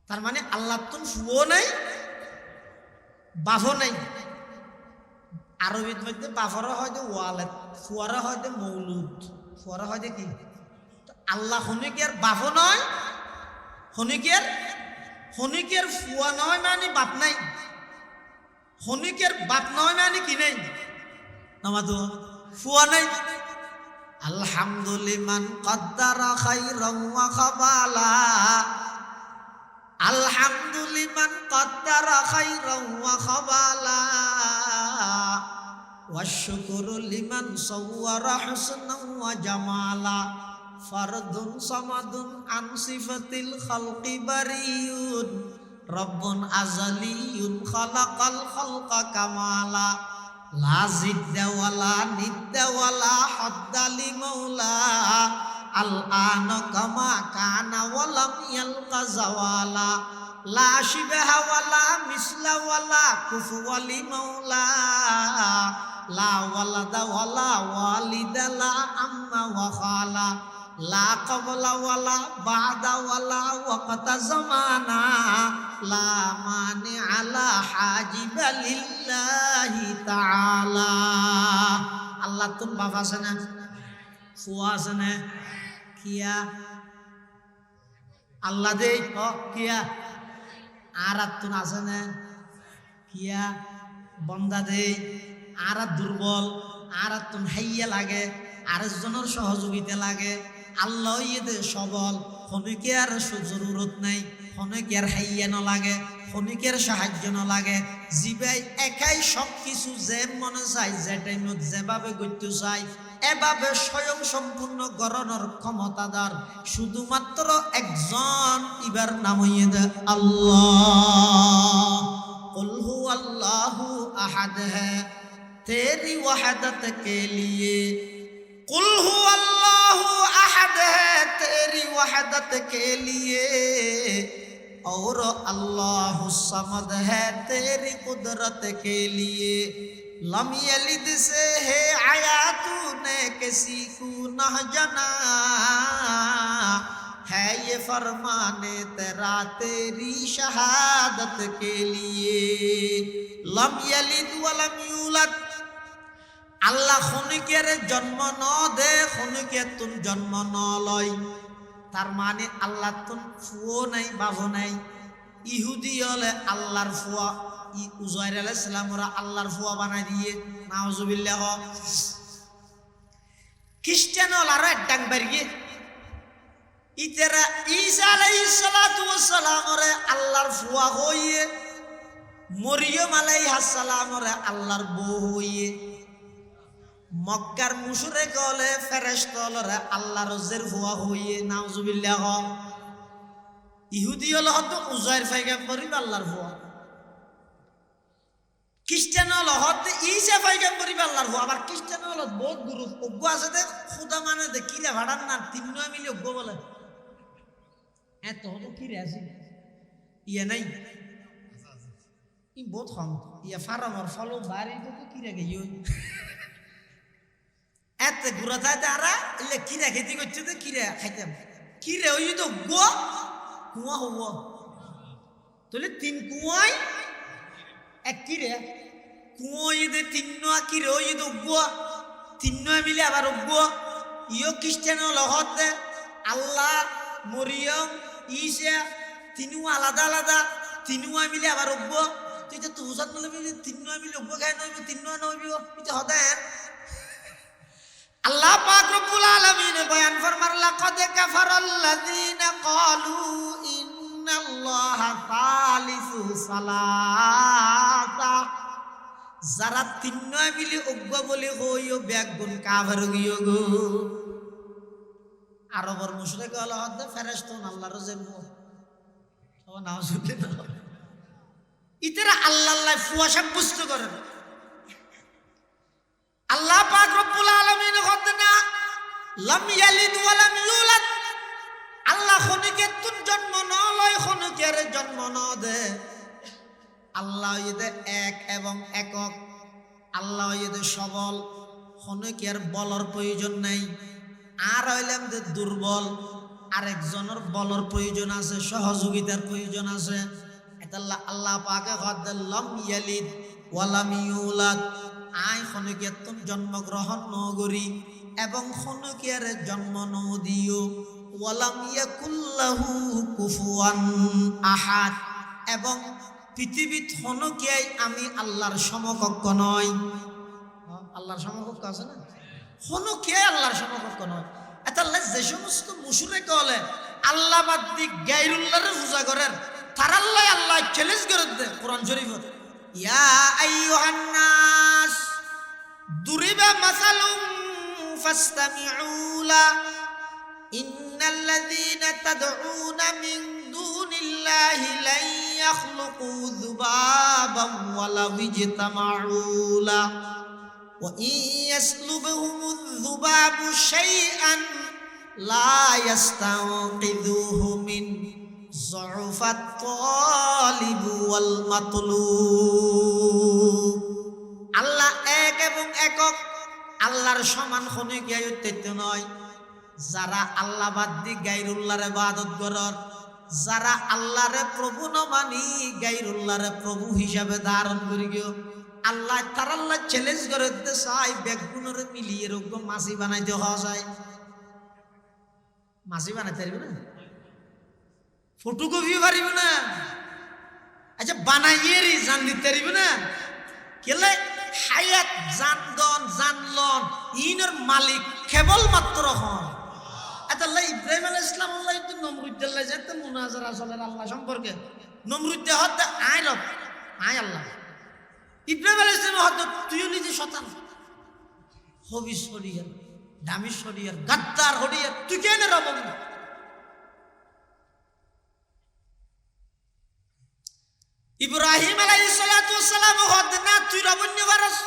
S1: তার মানে আল্লাহ তো ফুও নাই বাফও নাই আরবির মধ্যে বাফর হয়তো ওয়ালেদ ফুয়ারা হয়তো মৌলুদ ফুয়ারা হয়তো কি আল্লাহ খনিকের বাফও নয় খনিকের ফুয়া নয় মানে বাপ নাই খনিকের বাপ নয় মানে কি নাই নামাদু ফুয়া নাই আলহামদুলিমান কদ্দারা খাইরান ওয়া খাবালা আলহামদুলিমান কদ্দারা খাইরান ওয়া খাবালা ওয়াশকুরু লিমান সাওয়ারা হুসনান ওয়া জামালা ফারদুন সামাদুন আন সিফাতিল খালকি বারিয়ুন রব্বুন আযালিয়ুন খালাকাল খালকা কামালা লা জিদ্দা ওয়ালা নিদ্দা ওয়ালা হাদ্দালি মাওলা আল আন কামা কানা ওয়ালাম ইয়ালকা জাওয়ালা লা শিবহা ওয়ালা মিসলা ওয়ালা কুফওয়ালি মাওলা লা ওয়ালাদা ওয়ালা ওয়ালিদা লা আম্মা ওয়া খালা লা ক্বাবলা ওয়ালা বাদা ওয়ালা ওয়াক্তা জামানা লা মানি আলা হাজিবা লিল্লাহি তাআলা আল্লাহ তুম বাবা আছে না ফুয়া আছে না কিয়া আল্লাহ দে কিয়া আর তুন আছে না কিয়া বন্দা দে আর দুর্বল আর তুন হাইয়া লাগে আরেকজনের সহযোগিতা লাগে আল্লাহ ইয়েদে সবল, খনিকে আর জরুরত নাই, খনিকে আর হাইয়া ন লাগে, খনিকের সাহায্য ন লাগে, জিবাই একাই সব কিছু যে মনে চাই, যে টাইমত যেভাবে করতে চাই এভাবে স্বয়ং সম্পূর্ণ গড়নের ক্ষমতাদার শুধুমাত্র একজন, ইবার নাম হইয়ে আল্লাহ। কুল হুয়াল্লাহু আহাদ হ্যায় তেরি ওয়াহদত কে লিয়ে, কুল হুয়াল্লাহু আহাদ হ্যায় তেরি ওয়াহদত কে লিয়ে, और अल्लाह समद है तेरी कुदरत के लिए, लम यलिद से है आया तूने किसी को न जना, है ये फरमाने तेरा तेरी शहादत के लिए, लम यलिद वलम यूलद, আল্লাহ খনিকের জন্ম ন দে, খনিকে তুন জন্ম ন লয়, তার মানে আল্লাহ তুন ফুয়ো নাই বাবু নাই। ইহুদি হলে আল্লাহর ফুয়া, উজাইর আলাইহিস সালাম ওরা আল্লাহর ফুয়া বানাই দিয়ে, নাউজুবিল্লাহ। খ্রিস্টান হল আরো এক ডাং বাড়িয়ে, ইতেরা ঈসা আলাইহিস সালাতু ওয়াস সালাম ওরে আল্লাহর ফুয়া হইয়ে, মরিয়ম আলাইহিস সালাম ওরে আল্লাহর বউ হইয়ে, মক্কার মুশরিক হলে ফেরেশতা হলে আল্লাহর রজের ফুয়া হইয়ে, নাউজুবিল্লাহ। ইহুদি হল হয়তো উজাইর পয়গম্বরই আল্লাহর ফুয়া, খ্রিস্টান হল হয়তো ঈসা পয়গম্বরই আল্লাহর ফুয়া। আবার খ্রিস্টান হল বহুত গুরু অজ্ঞ আছে দে, খুদা মানে দে কিরে ভাড়ান না, তিন নয় মিলে অজ্ঞ বলে এত হতো কিরে আছে ইয়ে নাই, ই বহুত কম ইয়া ফারামর ফলো বাড়ি তো কিরে গিয়ে এত ঘুরা থাকে তারা এলে কিরা খেতে করছে তো কিরা খাইতাম, কিরে ওই তো গো কুয়া হব তাহলে তিন কুয়াই এক কিরে কুয়া দে তিন নোয়া কিরে ওই তো গোয়া তিন নয় মিলে আবার গোয়া ইয় খ্রিস্টান লহতে আল্লাহ মরিয়ম ঈসা তিনু আলাদা আলাদা, তিনু মিলে আবার গোয়া, তুই তো হুজাত মিলে তিন নয় মিলে গোয়া খাই নইব, তিন নয় নইব এটা হদেন। আল্লাহ পাক রব্বুল আলামিন বয়ান ফরমার, লাকাদ কাফারাল্লাযীনা ক্বালু ইন্নাল্লাহা সালিসু সালাসা, যারা তিন নয় মিলে অজ্ঞ বলে হইও ব্যাগুন কাফের গিয়ে গো। আরবর মুশরিক হলো হদ্দে ফেরেশতা আল্লাহর জন্য ও নাউজুবিল্লাহ, ইতারা আল্লাহ ফুয়া সাব্যস্ত করেন। আল্লাহ পাক রব্বুল আলামিন হদনা লাম ইয়ালিদ ওয়া লাম ইউলাদ, আল্লাহ খনিকে তুন জন্ম ন লয়, খনিকের জন্ম ন দে। আল্লাহ ইদে এক এবং একক, আল্লাহ ইদে সবল, খনিকের বলর প্রয়োজন নাই। আর হইলাম যে দুর্বল, আরেকজনের বলর প্রয়োজন আছে, সহযোগিতার প্রয়োজন আছে। এটা আল্লাহ পাকে হদ লাম ইয়ালিদ ওয়া লাম ইউলাদ, আই খনিকের তুন জন্মগ্রহণ নগরী এবং খনিকের জন্ম ন দিও। ওয়ালাম ইয়াকুল্লাহু কুফুয়ান আহাদ, এবং পৃথিবীত খনিকেই আমি আল্লাহর সমকক্ষ নয়। আল্লাহর সমকক্ষ আছে না, খনিকে আল্লাহর সমকক্ষ নয়। এটা যে সমস্ত মুশরিক হলে আল্লাহ বাদ দি গায়রুল্লাহর পূজা করেন, তার আল্লাহ আল্লাহ চ্যালেঞ্জ করে দে কোরআন শরীফত, ইয়া আইয়ুহান নাস দুরিবা মাসালুম ফাসতামিউ লা, ইন্নাল্লাযীনা তাদউনা মিন দুনিল্লাহি লা ইয়াখলুকু যুবাবান ওয়ালা ইজতামাউ লা, ওয়া ইয়াসলুবহুমুয যুবাবু শাইআন লা ইয়াস্তানকিযুহু মিন যুফাত তালিব ওয়াল মাতলুব। আল্লাহ এক এবং একক, আল্লাহর সমান খনিকে অত্যন্ত নয়। যারা আল্লাহ বাদ দি গায়রুল্লাহর ইবাদত করেন, যারা আল্লাহরে প্রভু ন মানি গায়রুল্লাহরে প্রভু হিসাবে ধারণ করি গিয়ে, আল্লাহ তার আল্লাহ চ্যালেঞ্জ করে দিতে চাই, বেগুনরে মিলিয়ে এরকম মাছি বানাইতে হওয়া যায়। মাছি বানাইতে পারবে না, ফটোকপি পারিব না, আচ্ছা বানাইয়ে জান দিতে পারিব না, কেলে হায়াত জানদন জানলন ইনর মালিক কেবলমাত্র হন। আল্লাহ ইব্রাহিম আলাইহিস সালাম আল্লাহ তো নমরুদ্দাল্লাহ যেতে মুনাজারা চলে আল্লাহ সম্পর্কে নমরুদ্দা হদ আয় রব আয় আল্লাহ ইব্রাহিম আলাইহিস সালাম হদ তুইও নিজে শতান হবি শরিয়ার দামি শরিয়ার গাদ্দার হরিয়ার তুই কেন রব ইব্রাহিম আলাইহিস সালাতু ওয়াস সালাম হদ না তুই রবন্য বারস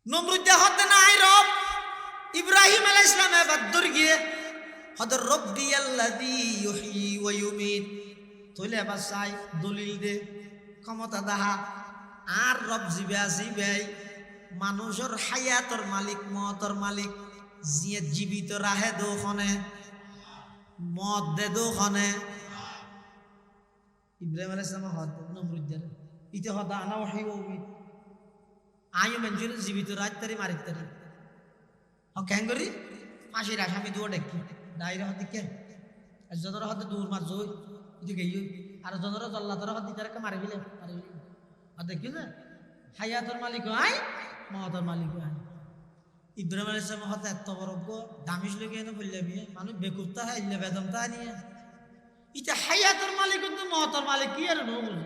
S1: নমরুদ্দা হদ না আয় রব ইব্রাহিম আলাইহিস সালাম এবার দূর গিয়ে হদ রব্বি আল্লাযী ইউহয়ী ওয়া ইউমীত তোলে এবার চাই দলিল দে ক্ষমতা দাহা আর রব জিবে মানুষের হায়াতর মালিক মতর মালিক জিয়ে জীবিত রাহে দোখনে মত দে দোখনে ইব্রাহিম আলাইহিস সালাম হদ নমরুদ্দার ইতে হদ আনা ওয়াহী ওয়া ইউমীত আয়ু মঞ্জুর জীবিত রাত তারি মারিত তারি কেন করি ফাঁসির আসামি দুয়া ডেকি ডাইরে হতে কে যতর হতে দূর মার জই ইতি গেই আর যতর জল্লা তোর হতে তারকে মারি বিলে আর দেখি না হায়াতর মালিক আই মহতর মালিক আই ইব্রাহিম আলাইহিস সালাম হতে এত বড় দামিশ লগে এনে বললে বিয়ে মানুষ বেকুফতা হয় ইল্লে বেদমতা নিয়ে ইতে হায়াতর মালিক কিন্তু মহতর মালিক কি আর নো বুঝি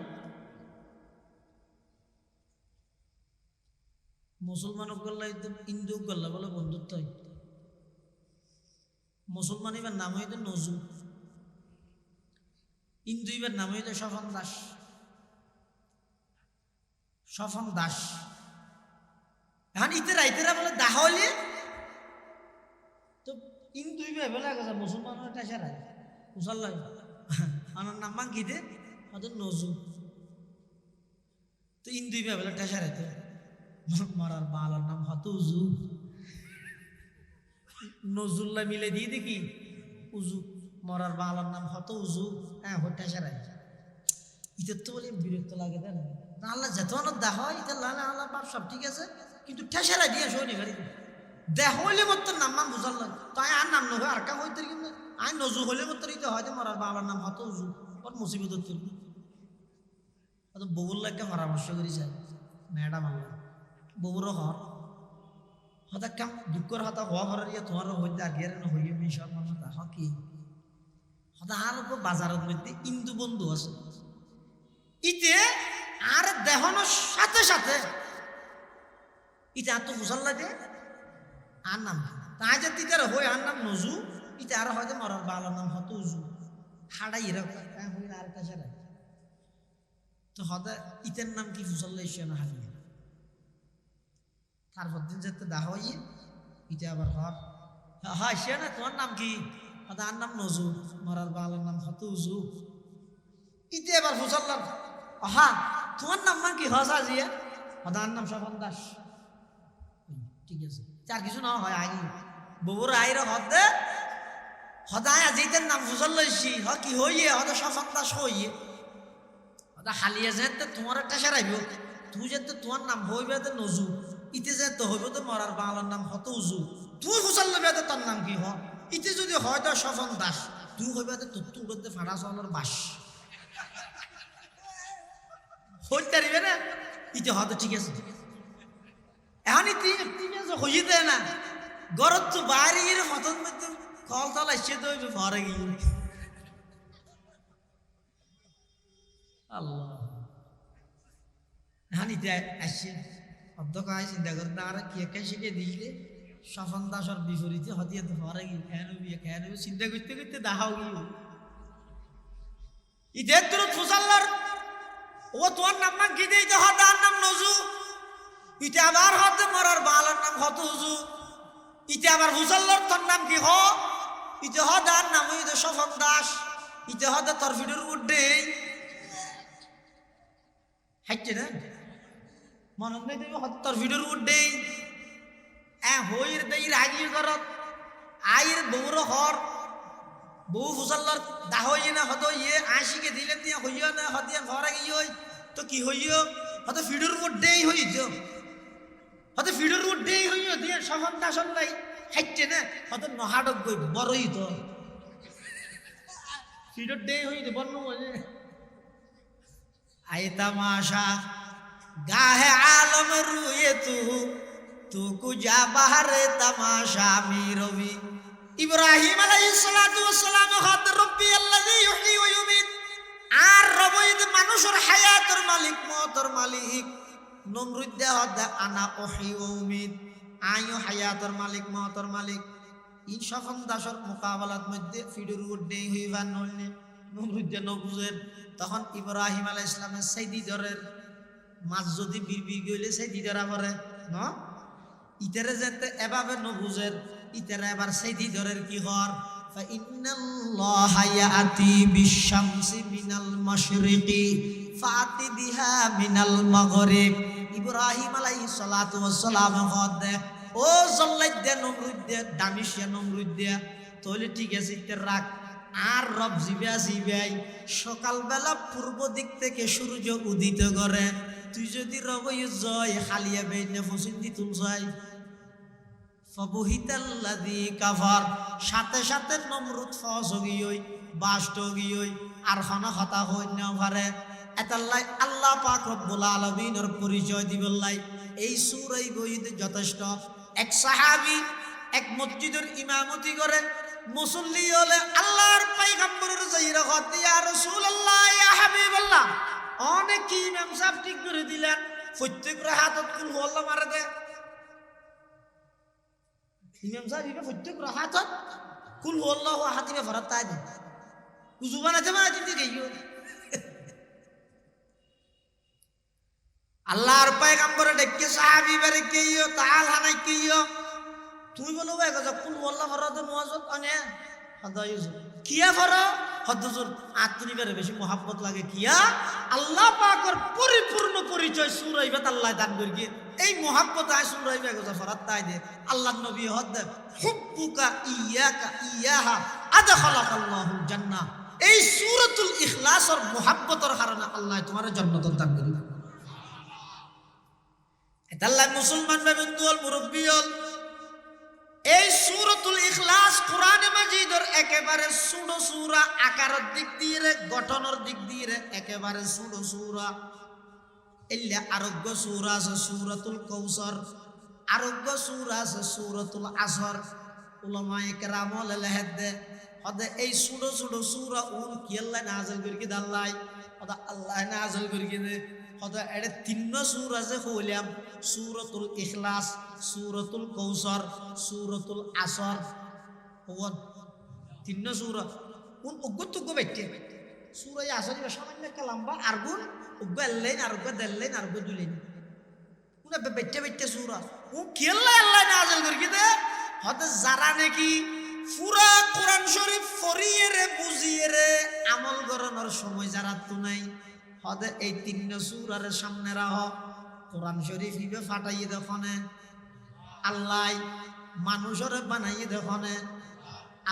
S1: মুসলমান গল্লা হিন্দু গল্লা বলে বন্ধুত্ব মুসলমান এবার নাম হইতো নজু হিন্দু এবার নাম হইতো স্বপন দাস স্বপন দাস এখন ইতেরা বলে দাহ হলে তো হিন্দু এবার বলে গেছে মুসলমান টেসারা মুসল্লা আমার নাম মাঙ্কি দে হয়তো নজু তো হিন্দু এবার বলে টেসারাইতে মরার বালার নাম হত উজু নজরুল্লাহ মিলে দিয়ে দেখি উজু মরার বালার নাম হত উজু হ্যাঁ হত্যা সারাই ইটার তো বলে বিরক্ত লাগে দেন আল্লাহ যেত দেহ হয় এটা আল্লাহ বাপ সব ঠিক আছে কিন্তু ঠেসারাই দিয়ে শোনি গাড়ি দেহ হইলে মতো নাম মান বুঝার লাগে তাই আর নাম নয় আর কাম হইতে কিন্তু আই নজু হইলে মতো ইতে হয়তো মরার বালার নাম হত উজু ওর মুসিবত তুলবে বউর লাগে পরামর্শ করি যায় ম্যাডাম আল্লাহ বউর হর হঠাৎ কাম দুঃখর হতা হওয়া ঘরের ইয়ে তোমার হইতে আগের হইয়ে মিশর মনে হ কি হঠাৎ আর বাজারের মধ্যে ইন্দু বন্ধু আছে ইতে আর দেহনের সাথে সাথে ইতে আর তো হুসাল লাগে আর নাম তাই যে তিতার হই আর নাম নজু ইতে আর হয়তো মরার বালার নাম হতো উজু হাড়াই এরকম হইলে আর কাছে তো হঠাৎ ইতের নাম কি হুসাল্লা ইসে না হারিয়ে তারপর দিন যেতে দেখা হইয়ে ইটা আবার হর হ্যাঁ সে না তোমার নাম কি আর নাম নজু মরার বালার নাম হত উজু ইতে এবার ফুসাল্লাম হ্যাঁ তোমার নাম কি হসা জিয়া আর নাম স্বপন দাস ঠিক আছে চার কিছু না হয় আগে বউর আইরে হদে হদায় আজিতের নাম ফুসাল্লাইছি হ কি হইয়ে হদে স্বপন দাস হইয়ে হদা হালিয়ে যেতে তোমার একটা সেরাইব তুই যেতে তোমার নাম হইবে নজু ইতে যে তো হইব তো মরার বাংলার নাম হত উজু তুই হুসাল লবে তোর নাম কি হ ইতে যদি হয় তো স্বপন দাস তুই হইবে তো তোর মধ্যে ফাড়া চলার বাস হইতে পারিবে না ইতে হয়তো ঠিক আছে এখন হইয়ে দেয় না গরত তো বাইরে গিয়ে মতন মধ্যে কল তল আসছে তো ঘরে গিয়ে আল্লাহ এখন ইতে আসছে অধ্যক্ষ আয় চিন্তা করতে আর কি একে শিখে দিলে স্বপন দাসর বিপরীতে হতিয়ে ঘরে গিয়ে খেয়ে চিন্তা করতে করতে দেখাও গিয়ে ঈদের তোর ফুসাল্লার ও তোমার নাম না কি দিতে হতে আর নাম নজু ইতে আবার হতে মরার বালার নাম হত হুজু ইতে আবার ফুসাল্লার তোর নাম কি হ ইতে হতে আর নাম ইতে স্বপন দাস ইতে হতে তোর ফিডুর উঠে হাইছে না মনে নেই তুমি হত্তর ভিডিওর উঠে হইর দেই রাগিয়ে ঘরত আইর বউর হর বউ ফুসাল্লার দাহ হইয়ে না হতো ইয়ে আশিকে দিলেন দিয়ে হইও না হতিয়া ঘরে গিয়ে তো কি হইও হয়তো ভিডিওর উঠেই হইছ হয়তো ভিডিওর উঠেই হইও দিয়ে সহন দাসন নাই হাইছে না হয়তো নহাডক গই বড়ই তো ভিডিওর ডে হইতে বর্ণ আয় তামাশা गाहे आलम रूए तू তু কুজা বাহারে তামাশা মি রবি। ইব্রাহিম আলাইহিস সালাতু ওয়াস সালাম হদ রব্বি আল্লাযী ইউহয়ী ওয়া ইউমীত। আর রবইদ মানুষের হায়াতের মালিক, মওতের মালিক। নমরুদ দে হদ আনা উহয়ী ওয়া উমীত, আইও হায়াতের মালিক, মওতের মালিক। এই সফন দাসর মোকাবেলার মধ্যে ফিডুর উড্ডে হইবার নলনে নমরুদ দে নবুজের। তখন ইব্রাহিম আলাইহিস সালামের সাইদি দরের মাছ যদি বিড়বিড় গইলে সাইদি ধরা পড়ে ন, ইতারে যেতে এভাবে নবুজের, ইতারে এবার সাইদি দরের কি হর ফাইন্নাল্লাহা ইয়াতি বিশ-শামসি মিনাল মাশরিকি ফাতি বিহা মিনাল মাগরিব। ইব্রাহিম আলাইহিস সালাতু ওয়াস সালাম হদে ও জল্লাদ দে নমরুদ দে দামিশিয়া নমরুদ দে তাহলে ঠিক আছে ইতার রাখ। আর রব জিবাই সকালবেলা পূর্ব দিক থেকে সূর্য উদিত করে, তুই যদি রবই জয় হালিয়া বেইনে ফসিন দিতুল যায় ফবহিতাল্লাযী কাফার। সাথে সাথে নমরুদ ফসগিয়ই বাষ্টগিয়ই আর খানা হতা হই না পারে। এতাল্লাই আল্লাহ পাক রব্বুল আলামিনের পরিচয় দিবল্লাই এই সূরা বইতে যথেষ্ট। এক সাহাবী এক মসজিদের ইমামতি করে, মুসল্লি হলে আল্লাহর পয়গম্বরের যাইরা হত ইয়া রাসূলুল্লাহ ইয়া হাবিবাল্লাহ, অনেক কি ইমাম সাহেব ঠিক করে দিলেন প্রত্যেক রাহাতত কুল আল্লাহ মারে দে। ইমাম সাহেব ইবে প্রত্যেক রাহাতত কুল আল্লাহু আহাদিবে ফরাত তাই দে কুজুবানা জামা দিতে গইও। আল্লাহর পয়গম্বর ডেকে সাহাবী বারে কইও তাল হানাই কইও, তুই বলো ভাই কথা কুল আল্লাহ ফরাত মুয়াজ্জত আনে হাদায়ুজ কিয়া ফরা হদজুর আত্মনিবের বেশি মোহাব্বত লাগে কিয়া আল্লাহ পাকের পরিপূর্ণ পরিচয় সূরা ইবাত আল্লাহ দান করি। এই মোহাব্বত আয় সূরা ইবা গজা ফরাত তাই দে আল্লাহর নবী হদ হুব্বুকা ইয়াকা ইয়াহা আদখালাকাল্লাহুল জান্নাহ। এই সূরাতুল ইখলাসের মোহাব্বতের কারণে আল্লাহ তোমার জান্নাত দান করি। এটা আল্লাহ মুসলমান ভাই বন্ধু হল মুরব্বী হল। এই সূরাতুল ইখলাস কোরআনে মাজিদের একেবারে ছোট সূরা, আকারের দিক দিয়ে গঠনের দিক দিয়ে একেবারে ছোট সূরা। এল্লা আরোগ্য সূরা আছে সূরাতুল কাউসার, আরোগ্য সূরা আছে সূরাতুল আসর। উলামায়ে কেরাম লেখে হদে এই ছোট ছোট সূরা উন কি আল্লাহ নাযিল করি কি আল্লাহ হদা আল্লাহ নাযিল করি কি হদা এডে তিন সূরা যে হইলাম সূরাতুল ইখলাস, সূরাতুল কাউসার, সূরাতুল আসর। ওন তিন সূরা উন উগ্গতুগ্গ বাইতে সূরা আসর ইবা সামান্য একটা লম্বা আরগুন উগ্গ আল্লাহ আর উগ্গ দেল্লাইন আর উগ্গ দুলাইন উনা বাইতে বাইতে সূরা ও কি আল্লাহ নাযিল করি কি হদে যারা নাকি পুরা কোরআন শরীফ পড়িয়ে রে বুঝিয়ে রে আমল করানোর সময় যারা তো নাই হদে এই তিন সূরার সামনে রাহ। কোরআন শরীফ ইবে ফাটাইয়ে দেখনে আল্লাহ, মানুষের বানাইয়ে দেখনে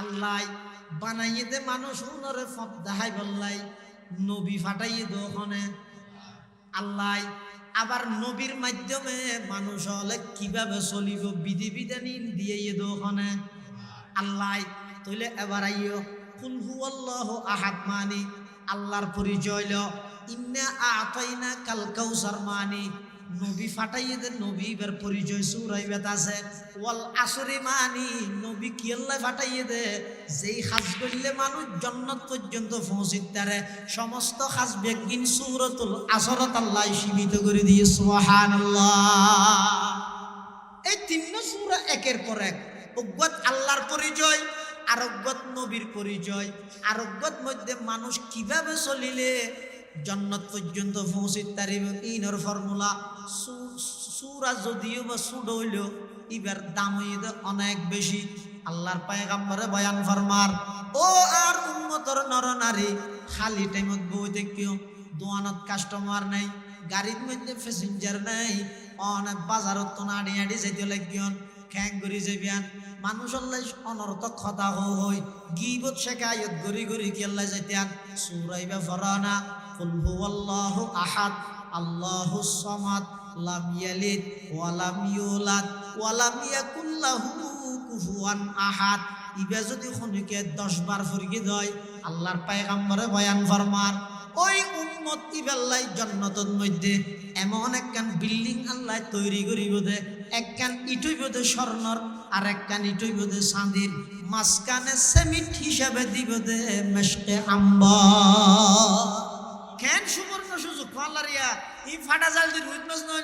S1: আল্লাহ, বানাইয়ে দে মানুষ উনরে ফপ দেখাই বললাই, নবী ফাটাইয়ে দেখনে আল্লাহ। আবার নবীর মাধ্যমে মানুষ হলে কিভাবে চলিব বিধি বিধান দিয়ে দেখনে আল্লাহ। তইলে এবার আইও কুল হুয়াল্লাহু আহাদ মানি আল্লাহর পরিচয় ল, ইন্না আতাইনা কাল কাউসার মানি নবী ফাটাইয়ে দে নবীর পরিচয় সূরা ইবাত আছে। ওয়াল আসরি মানি নবী কি আল্লাহ ফাটাইয়ে দে যেই খাস করলে মানুষ জান্নাত পর্যন্ত পৌঁছিতে সমস্ত খাস বেগিন সূরাতুল আসরত আল্লাহ সীমিত করে দিয়ে সুবহানাল্লাহ। এই তিন সূরা একের পর এক অজ্ঞত আল্লাহর পরিচয়, আরোগ্যত নবীর পরিচয়, আরোগ্যত মধ্যে মানুষ কিভাবে চলিলে জান্নাত পর্যন্ত পৌঁছিতে পারিব ইনর ফর্মুলা। সূরা যদিও বা ছোট হইল ইবার দাম হইতে অনেক বেশি। আল্লাহর পয়গম্বরে বয়ান ফরমার ও আর উম্মতর নর নারী খালি টাইমত বই দেখিও, দোয়ানত কাস্টমার নাই, গাড়ির মধ্যে প্যাসেঞ্জার নাই, অনেক বাজারত তো নাড়ি আড়ি যাইতে লাগিয়ন খ্যাং করি যাবিয়ান মানুষ আল্লাহ অনর্থক কথা হই গিবত শেখায়ত গরি গরি কি আল্লাহ যাইতান সূরা ইবা ফরানা কুল হুয়াল্লাহু আহাদ আল্লাহুস সামাদ লাম ইয়ালিদ ওয়া লাম ইউলাদ ওয়া লাম ইয়াকুল লাহু কুফুয়ান আহাদ। ইবা যদি খনিকে 10 বার ফরকি দেয় আল্লাহর পয়গম্বরে বয়ান ফরমান ওই উম্মত ইবাল্লাই জান্নাতের মধ্যে এমন একখান বিল্ডিং আল্লাহ তৈরি করিব দে একখান ইটই বোধে স্বর্ণর আর একখান ইটই বোধে চাঁদির মাঝখানে সেমিট হিসাবে দিব দে মেশকে আম্বর কেন সুবর্ণ সুযোগ পাল্লারিয়া ই ফাটা জাল দি রুইত মাছ নয়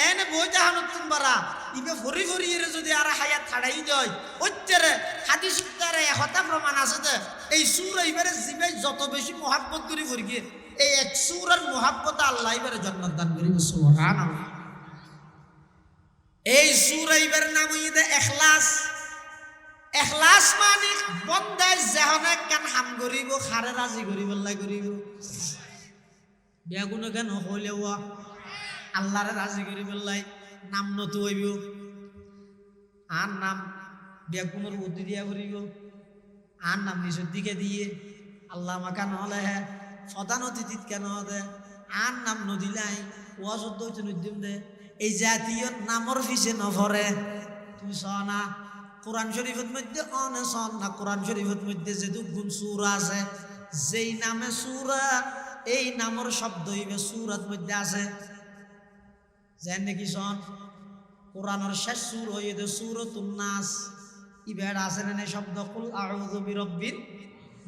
S1: এনে বই জাহানত তুমবারা ইবে ফরি ফরি এর যদি আর হায়াত ছাড়াই দেয় ওচ্চরে হাদিস দ্বারা হতা প্রমাণ আছে যে এই সূরা ইবারে জিবে যত বেশি মোহাব্বত করি ফরিকে এই এক সূরার মোহাব্বত আল্লাহ ইবারে জান্নাত দান করিবে সুবহানাল্লাহ এই সূরা ইবারে নাম হইছে ইখলাস ইখলাস মানে বন্দায় যেহনে কান হাম করিব খারে রাজি করিব আল্লাহ করিব বেগুন কেন হইলেও আল্লাহরে রাজি করি বললাই নাম নতু হইব আর নাম বেগুনের উদ্দি দিয়া করিব আর নাম নিজের দিকে দিয়ে আল্লাহ মাকা নহলে হ্যাঁ প্রধান অতিথিত কেন দে আর নাম নদিলাই ওয়া সদ্য হইতে নদিম দে এই জাতীয় নামর পিছে নভরে তুই সনা কোরআন শরীফের মধ্যে অনে সন না কোরআন শরীফের মধ্যে যে দুগুণ সূরা আছে যেই নামে সূরা এই নামর শব্দ হইবে সূরাত মধ্যে আছে জান নাকি শোন কোরআনের শেষ সূরা হইবে সূরাতুন নাস ইবের আছে না শব্দ কুল আউযু বিরাব্বিন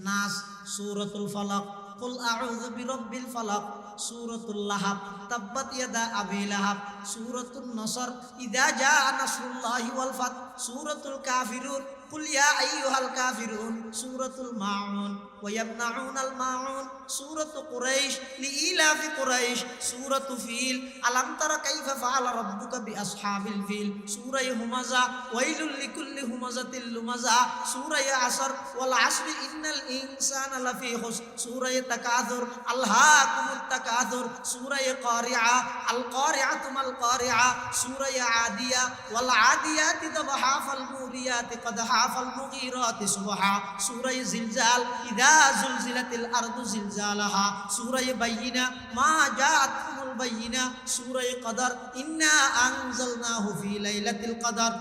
S1: নাস সূরাতুল ফালাক কুল আউযু বিরাব্বিল ফালাক সূরাতুল লাহাব তাব্বাত ইয়াদা আবি লাহাব সূরাতুন নসর ইযা জাআ নাসরুল্লাহি ওয়াল ফাত সূরাতুল কাফিরুন কুল ইয়া আইয়ুহাল কাফিরুন সূরাতুল মাউন ওয়া ইয়ামনাউনাল মাউন সূরাতু কুরাইশ লিইলাফি কুরাইশ সূরাতু ফিল আলাম তারা কাইফা ফাআলা রাব্বুকা বিআসহাবিল ফিল সূরা হুমাযা ওয়াইলুল লিকুল্লি হুমাযাতিল লুমাযা সূরা আসর ওয়াল আসরি ইন্নাল ইনসানা লাফি খুসর সূরা তাকাসুর আলহাকুমুত তাকাসুর সূরা কারিআ আল কারিআতু মাল কারিআ সূরা আদিয়া ওয়াল আদিয়াতি দবহা ফাল মুরিয়াতি কদহা ফাল মুগীরাতি সুবহা সূরা জিলজাল ইযা জুলজিলাতিল আরদু জিলজালাহা সূরা বাইয়িনা মা জাআতকুমুল বাইয়িনা সূরা কদর ইন্না আনজালনাহু ফি লাইলাতিল কদর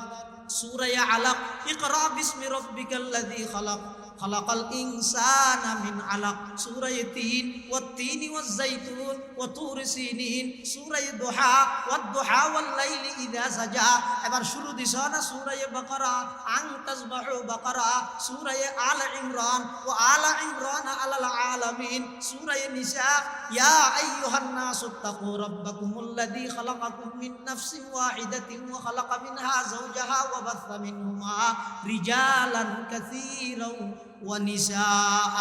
S1: সূরা আলাক ইকরা বিসমি রাব্বিকাল্লাযী খালাক খালাকাল ইনসানা মিন আলাক সূরা তিন ওয়াত-তিন ওয়াজ-যাইতুন ওয়া তুর সিনিন সূরা দুহা ওয়াদ-দুহা ওয়াল-লাইলি ইযা সাজা এবার শুরু দিছো না সূরা বাকারা আন তাসবাহু বাকারা সূরা আল ইমরান ওয়া আলা ইমরান আলাল আলামিন সূরা নিসা ইয়া আইয়ুহান নাসু তাকু রাব্বাকুমুল্লাযী খালাকাকুম মিন নাফসিন ওয়াহিদাতিন ওয়া খালাকা মিনহা যাওজাহা ওয়া বাসসা মিনহুমা রিজালান কাসীরান ونساء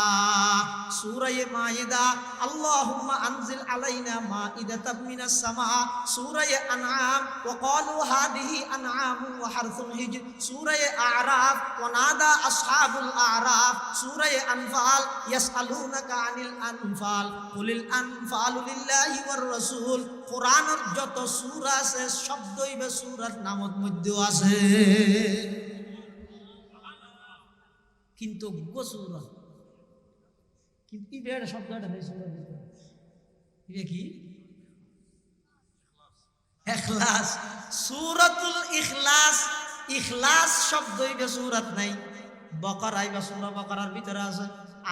S1: سورة مائدة اللهم أنزل علينا مائدة من السماء سورة أنعام وقالوا هذه أنعام وحرث حجر سورة أعراف ونادى أصحاب الأعراف سورة أنفال يسألونك عن الأنفال قل الأنفال لله والرسول قرآن যত সূরা আছে শব্দই বে সূরার নামত মধ্যে আছে কিন্তু গোসূরা কিন্তু এই বেড়া শব্দটা নেই সূরা ভিতরে এটা কি ইখলাস সূরাতুল ইখলাস ইখলাস শব্দই বে সূরাত নাই বাকারায় বা সূরা বাকারার ভিতরে আছে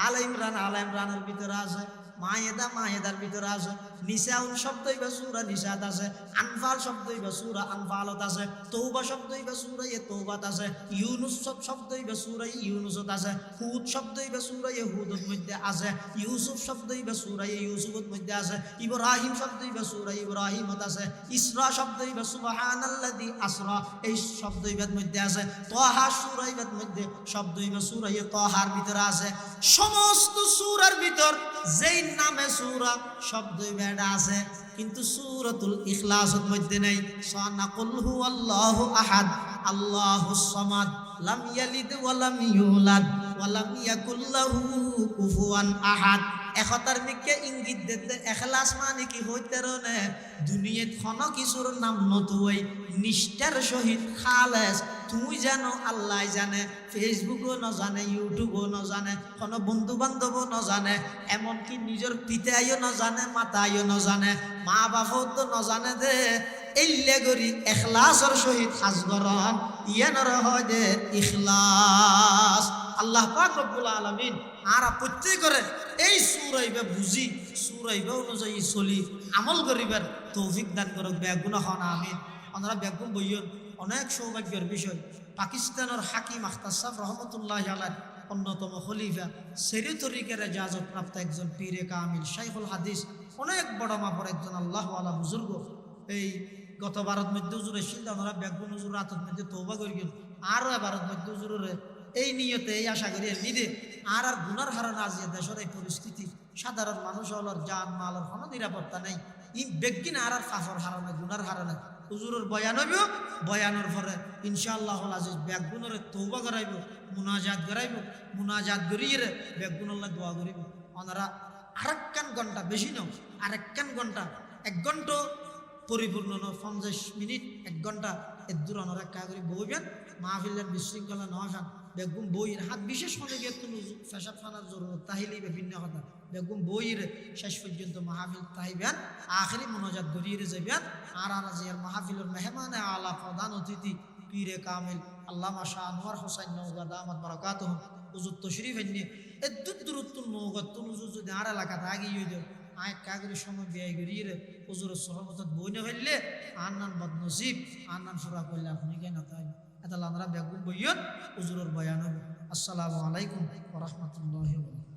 S1: আল ইমরানের ভিতরে আছে মায়েদা মায়েদার ভিতরে আছে নিসাউন শব্দই বা সূরা নিসাত আছে আনফাল শব্দই বা সূরা আনফালত আছে তওবা শব্দই বা সূরা তওবাত আছে ইউনুস শব্দই বা সূরা ইউনুসত আছে হুদ শব্দই বা সূরা হুদত মধ্যে আছে ইউসুফ শব্দই বা সূরা ইউসুফত মধ্যে আছে ইব্রাহিম শব্দই বা সূরা ইব্রাহিমত আছে ইসরা শব্দই বা সুবহানাল্লাযী আসরা এই শব্দই বা মধ্যে আছে তাহা সূরা ইবাদ মধ্যে শব্দই বা সূরা তাহার ভিতরে আছে সমস্ত সূরার ভিতর যেই নামে সূরা শব্দই বেড়া আছে কিন্তু সূরাতুল ইখলাসের মধ্যে নাই সানাকুল হুয়াল্লাহু আহাদ আল্লাহুস সামাদ লাম ইয়ালিদ ওয়া লাম ইউলাদ ওয়া লাম ইয়াকুল লাহু কুফুয়ান আহাদ একতার মিকে ইঙ্গিত দিতে ইখলাস মানে কি হইতে রনে দুনিয়াত কোন কিছুর নাম নতুই নিষ্ঠার সহিত খালেস তুই জানো আল্লাহ জানে ফেসবুকও না জানে ইউটিউবও না জানে কোনো বন্ধু বান্ধবও না জানে এমনকি নিজের পিতাইও না জানে মাতাইও না জানে মা বাবাও তো না জানে দে এল্লে গরি ইখলাসের সহিত হাজগরন ইয়ানর হয় দে ইখলাস আল্লাহ পাক রব্বুল আলামিন আর প্রত্যেক করে এই সূরাইবে বুঝি সূরাইবে অনুযায়ী চলি আমল করিবার তৌফিক দান করুক বেগুনাহ আমিন ওনারা বেগম বইয়ন অনেক সৌভাগ্যের বিষয় পাকিস্তানের হাকিম আখতার সাহ রহমতুল্লাহ আলাইহি অন্যতম খলিফা সেরি তরিকের ইজাজত প্রাপ্ত একজন পীরে কামিল শাইখুল হাদিস অনেক বড় মাপর একজন আল্লাহ ওয়ালা বুজুর্গ এই গত ভারত মধ্যে হুজুর এসেছিল ওনারা বেগম হুজুর রাতের মধ্যে তওবা করি গেল আরও ভারত মধ্যে হুজুরের এই নিয়তে এই আশা করি নিদে আর গুনার হারানো আজিয়া দেশের এই পরিস্থিতি সাধারণ মানুষ হলোর জান মালের কোনো নিরাপত্তা নেই ই বেগিন আর ফাফর হারানো গুনার হারানো হুজুরের বয়ান হইব বয়ানের পরে ইনশাআল্লাহ আজিজ বেগুনের তৌবা করাইব মুনাজাত করিয়ে বেগুনল্লাহ দোয়া করিব ওনারা আরেকখান ঘন্টা বেশি নাও আরেকখান ঘন্টা 1 ঘন্টা পরিপূর্ণ 50 মিনিট 1 ঘন্টা এর দূর ওনারা কা করে বইবেন মাহফিলের বিশৃঙ্খলা নহান বেগুম বইয়ের হাত বিশেষ মনে গিয়ে তুমি পেশাব ফানার জরুরত তাহিলেই বিভিন্ন কথা বেগুম বইয়ের শেষ পর্যন্ত মাহফিল তাইবেন আখেরি মনোজাত গড়িয়ে যাবেন আর আজিয়ার মাহফিলের মেহমানে আলা প্রধান অতিথি পীরে কামিল আল্লামা শাহ আনোয়ার হোসাইন নওগাঁ দামাত বারাকাতুহু হুজুর তশরিফ এনে এদ্দুত দূরত্ব নওগাঁ তো হুজুর যদি আর এলাকাতে আগিয়ে দেয় আয় কাগরি সময় ব্যয় করিয়ে হুজুরের সহবতত বই না ফেললে আন্নান বদনসিব আন্নান ফুরা করলে আপনি কেন তাই এটা আমরা বেগুম বইয়ন হুজুরের বয়ান হবে আসসালামু আলাইকুম ওয়া রাহমাতুল্লাহি ওয়া বারাকাতুহু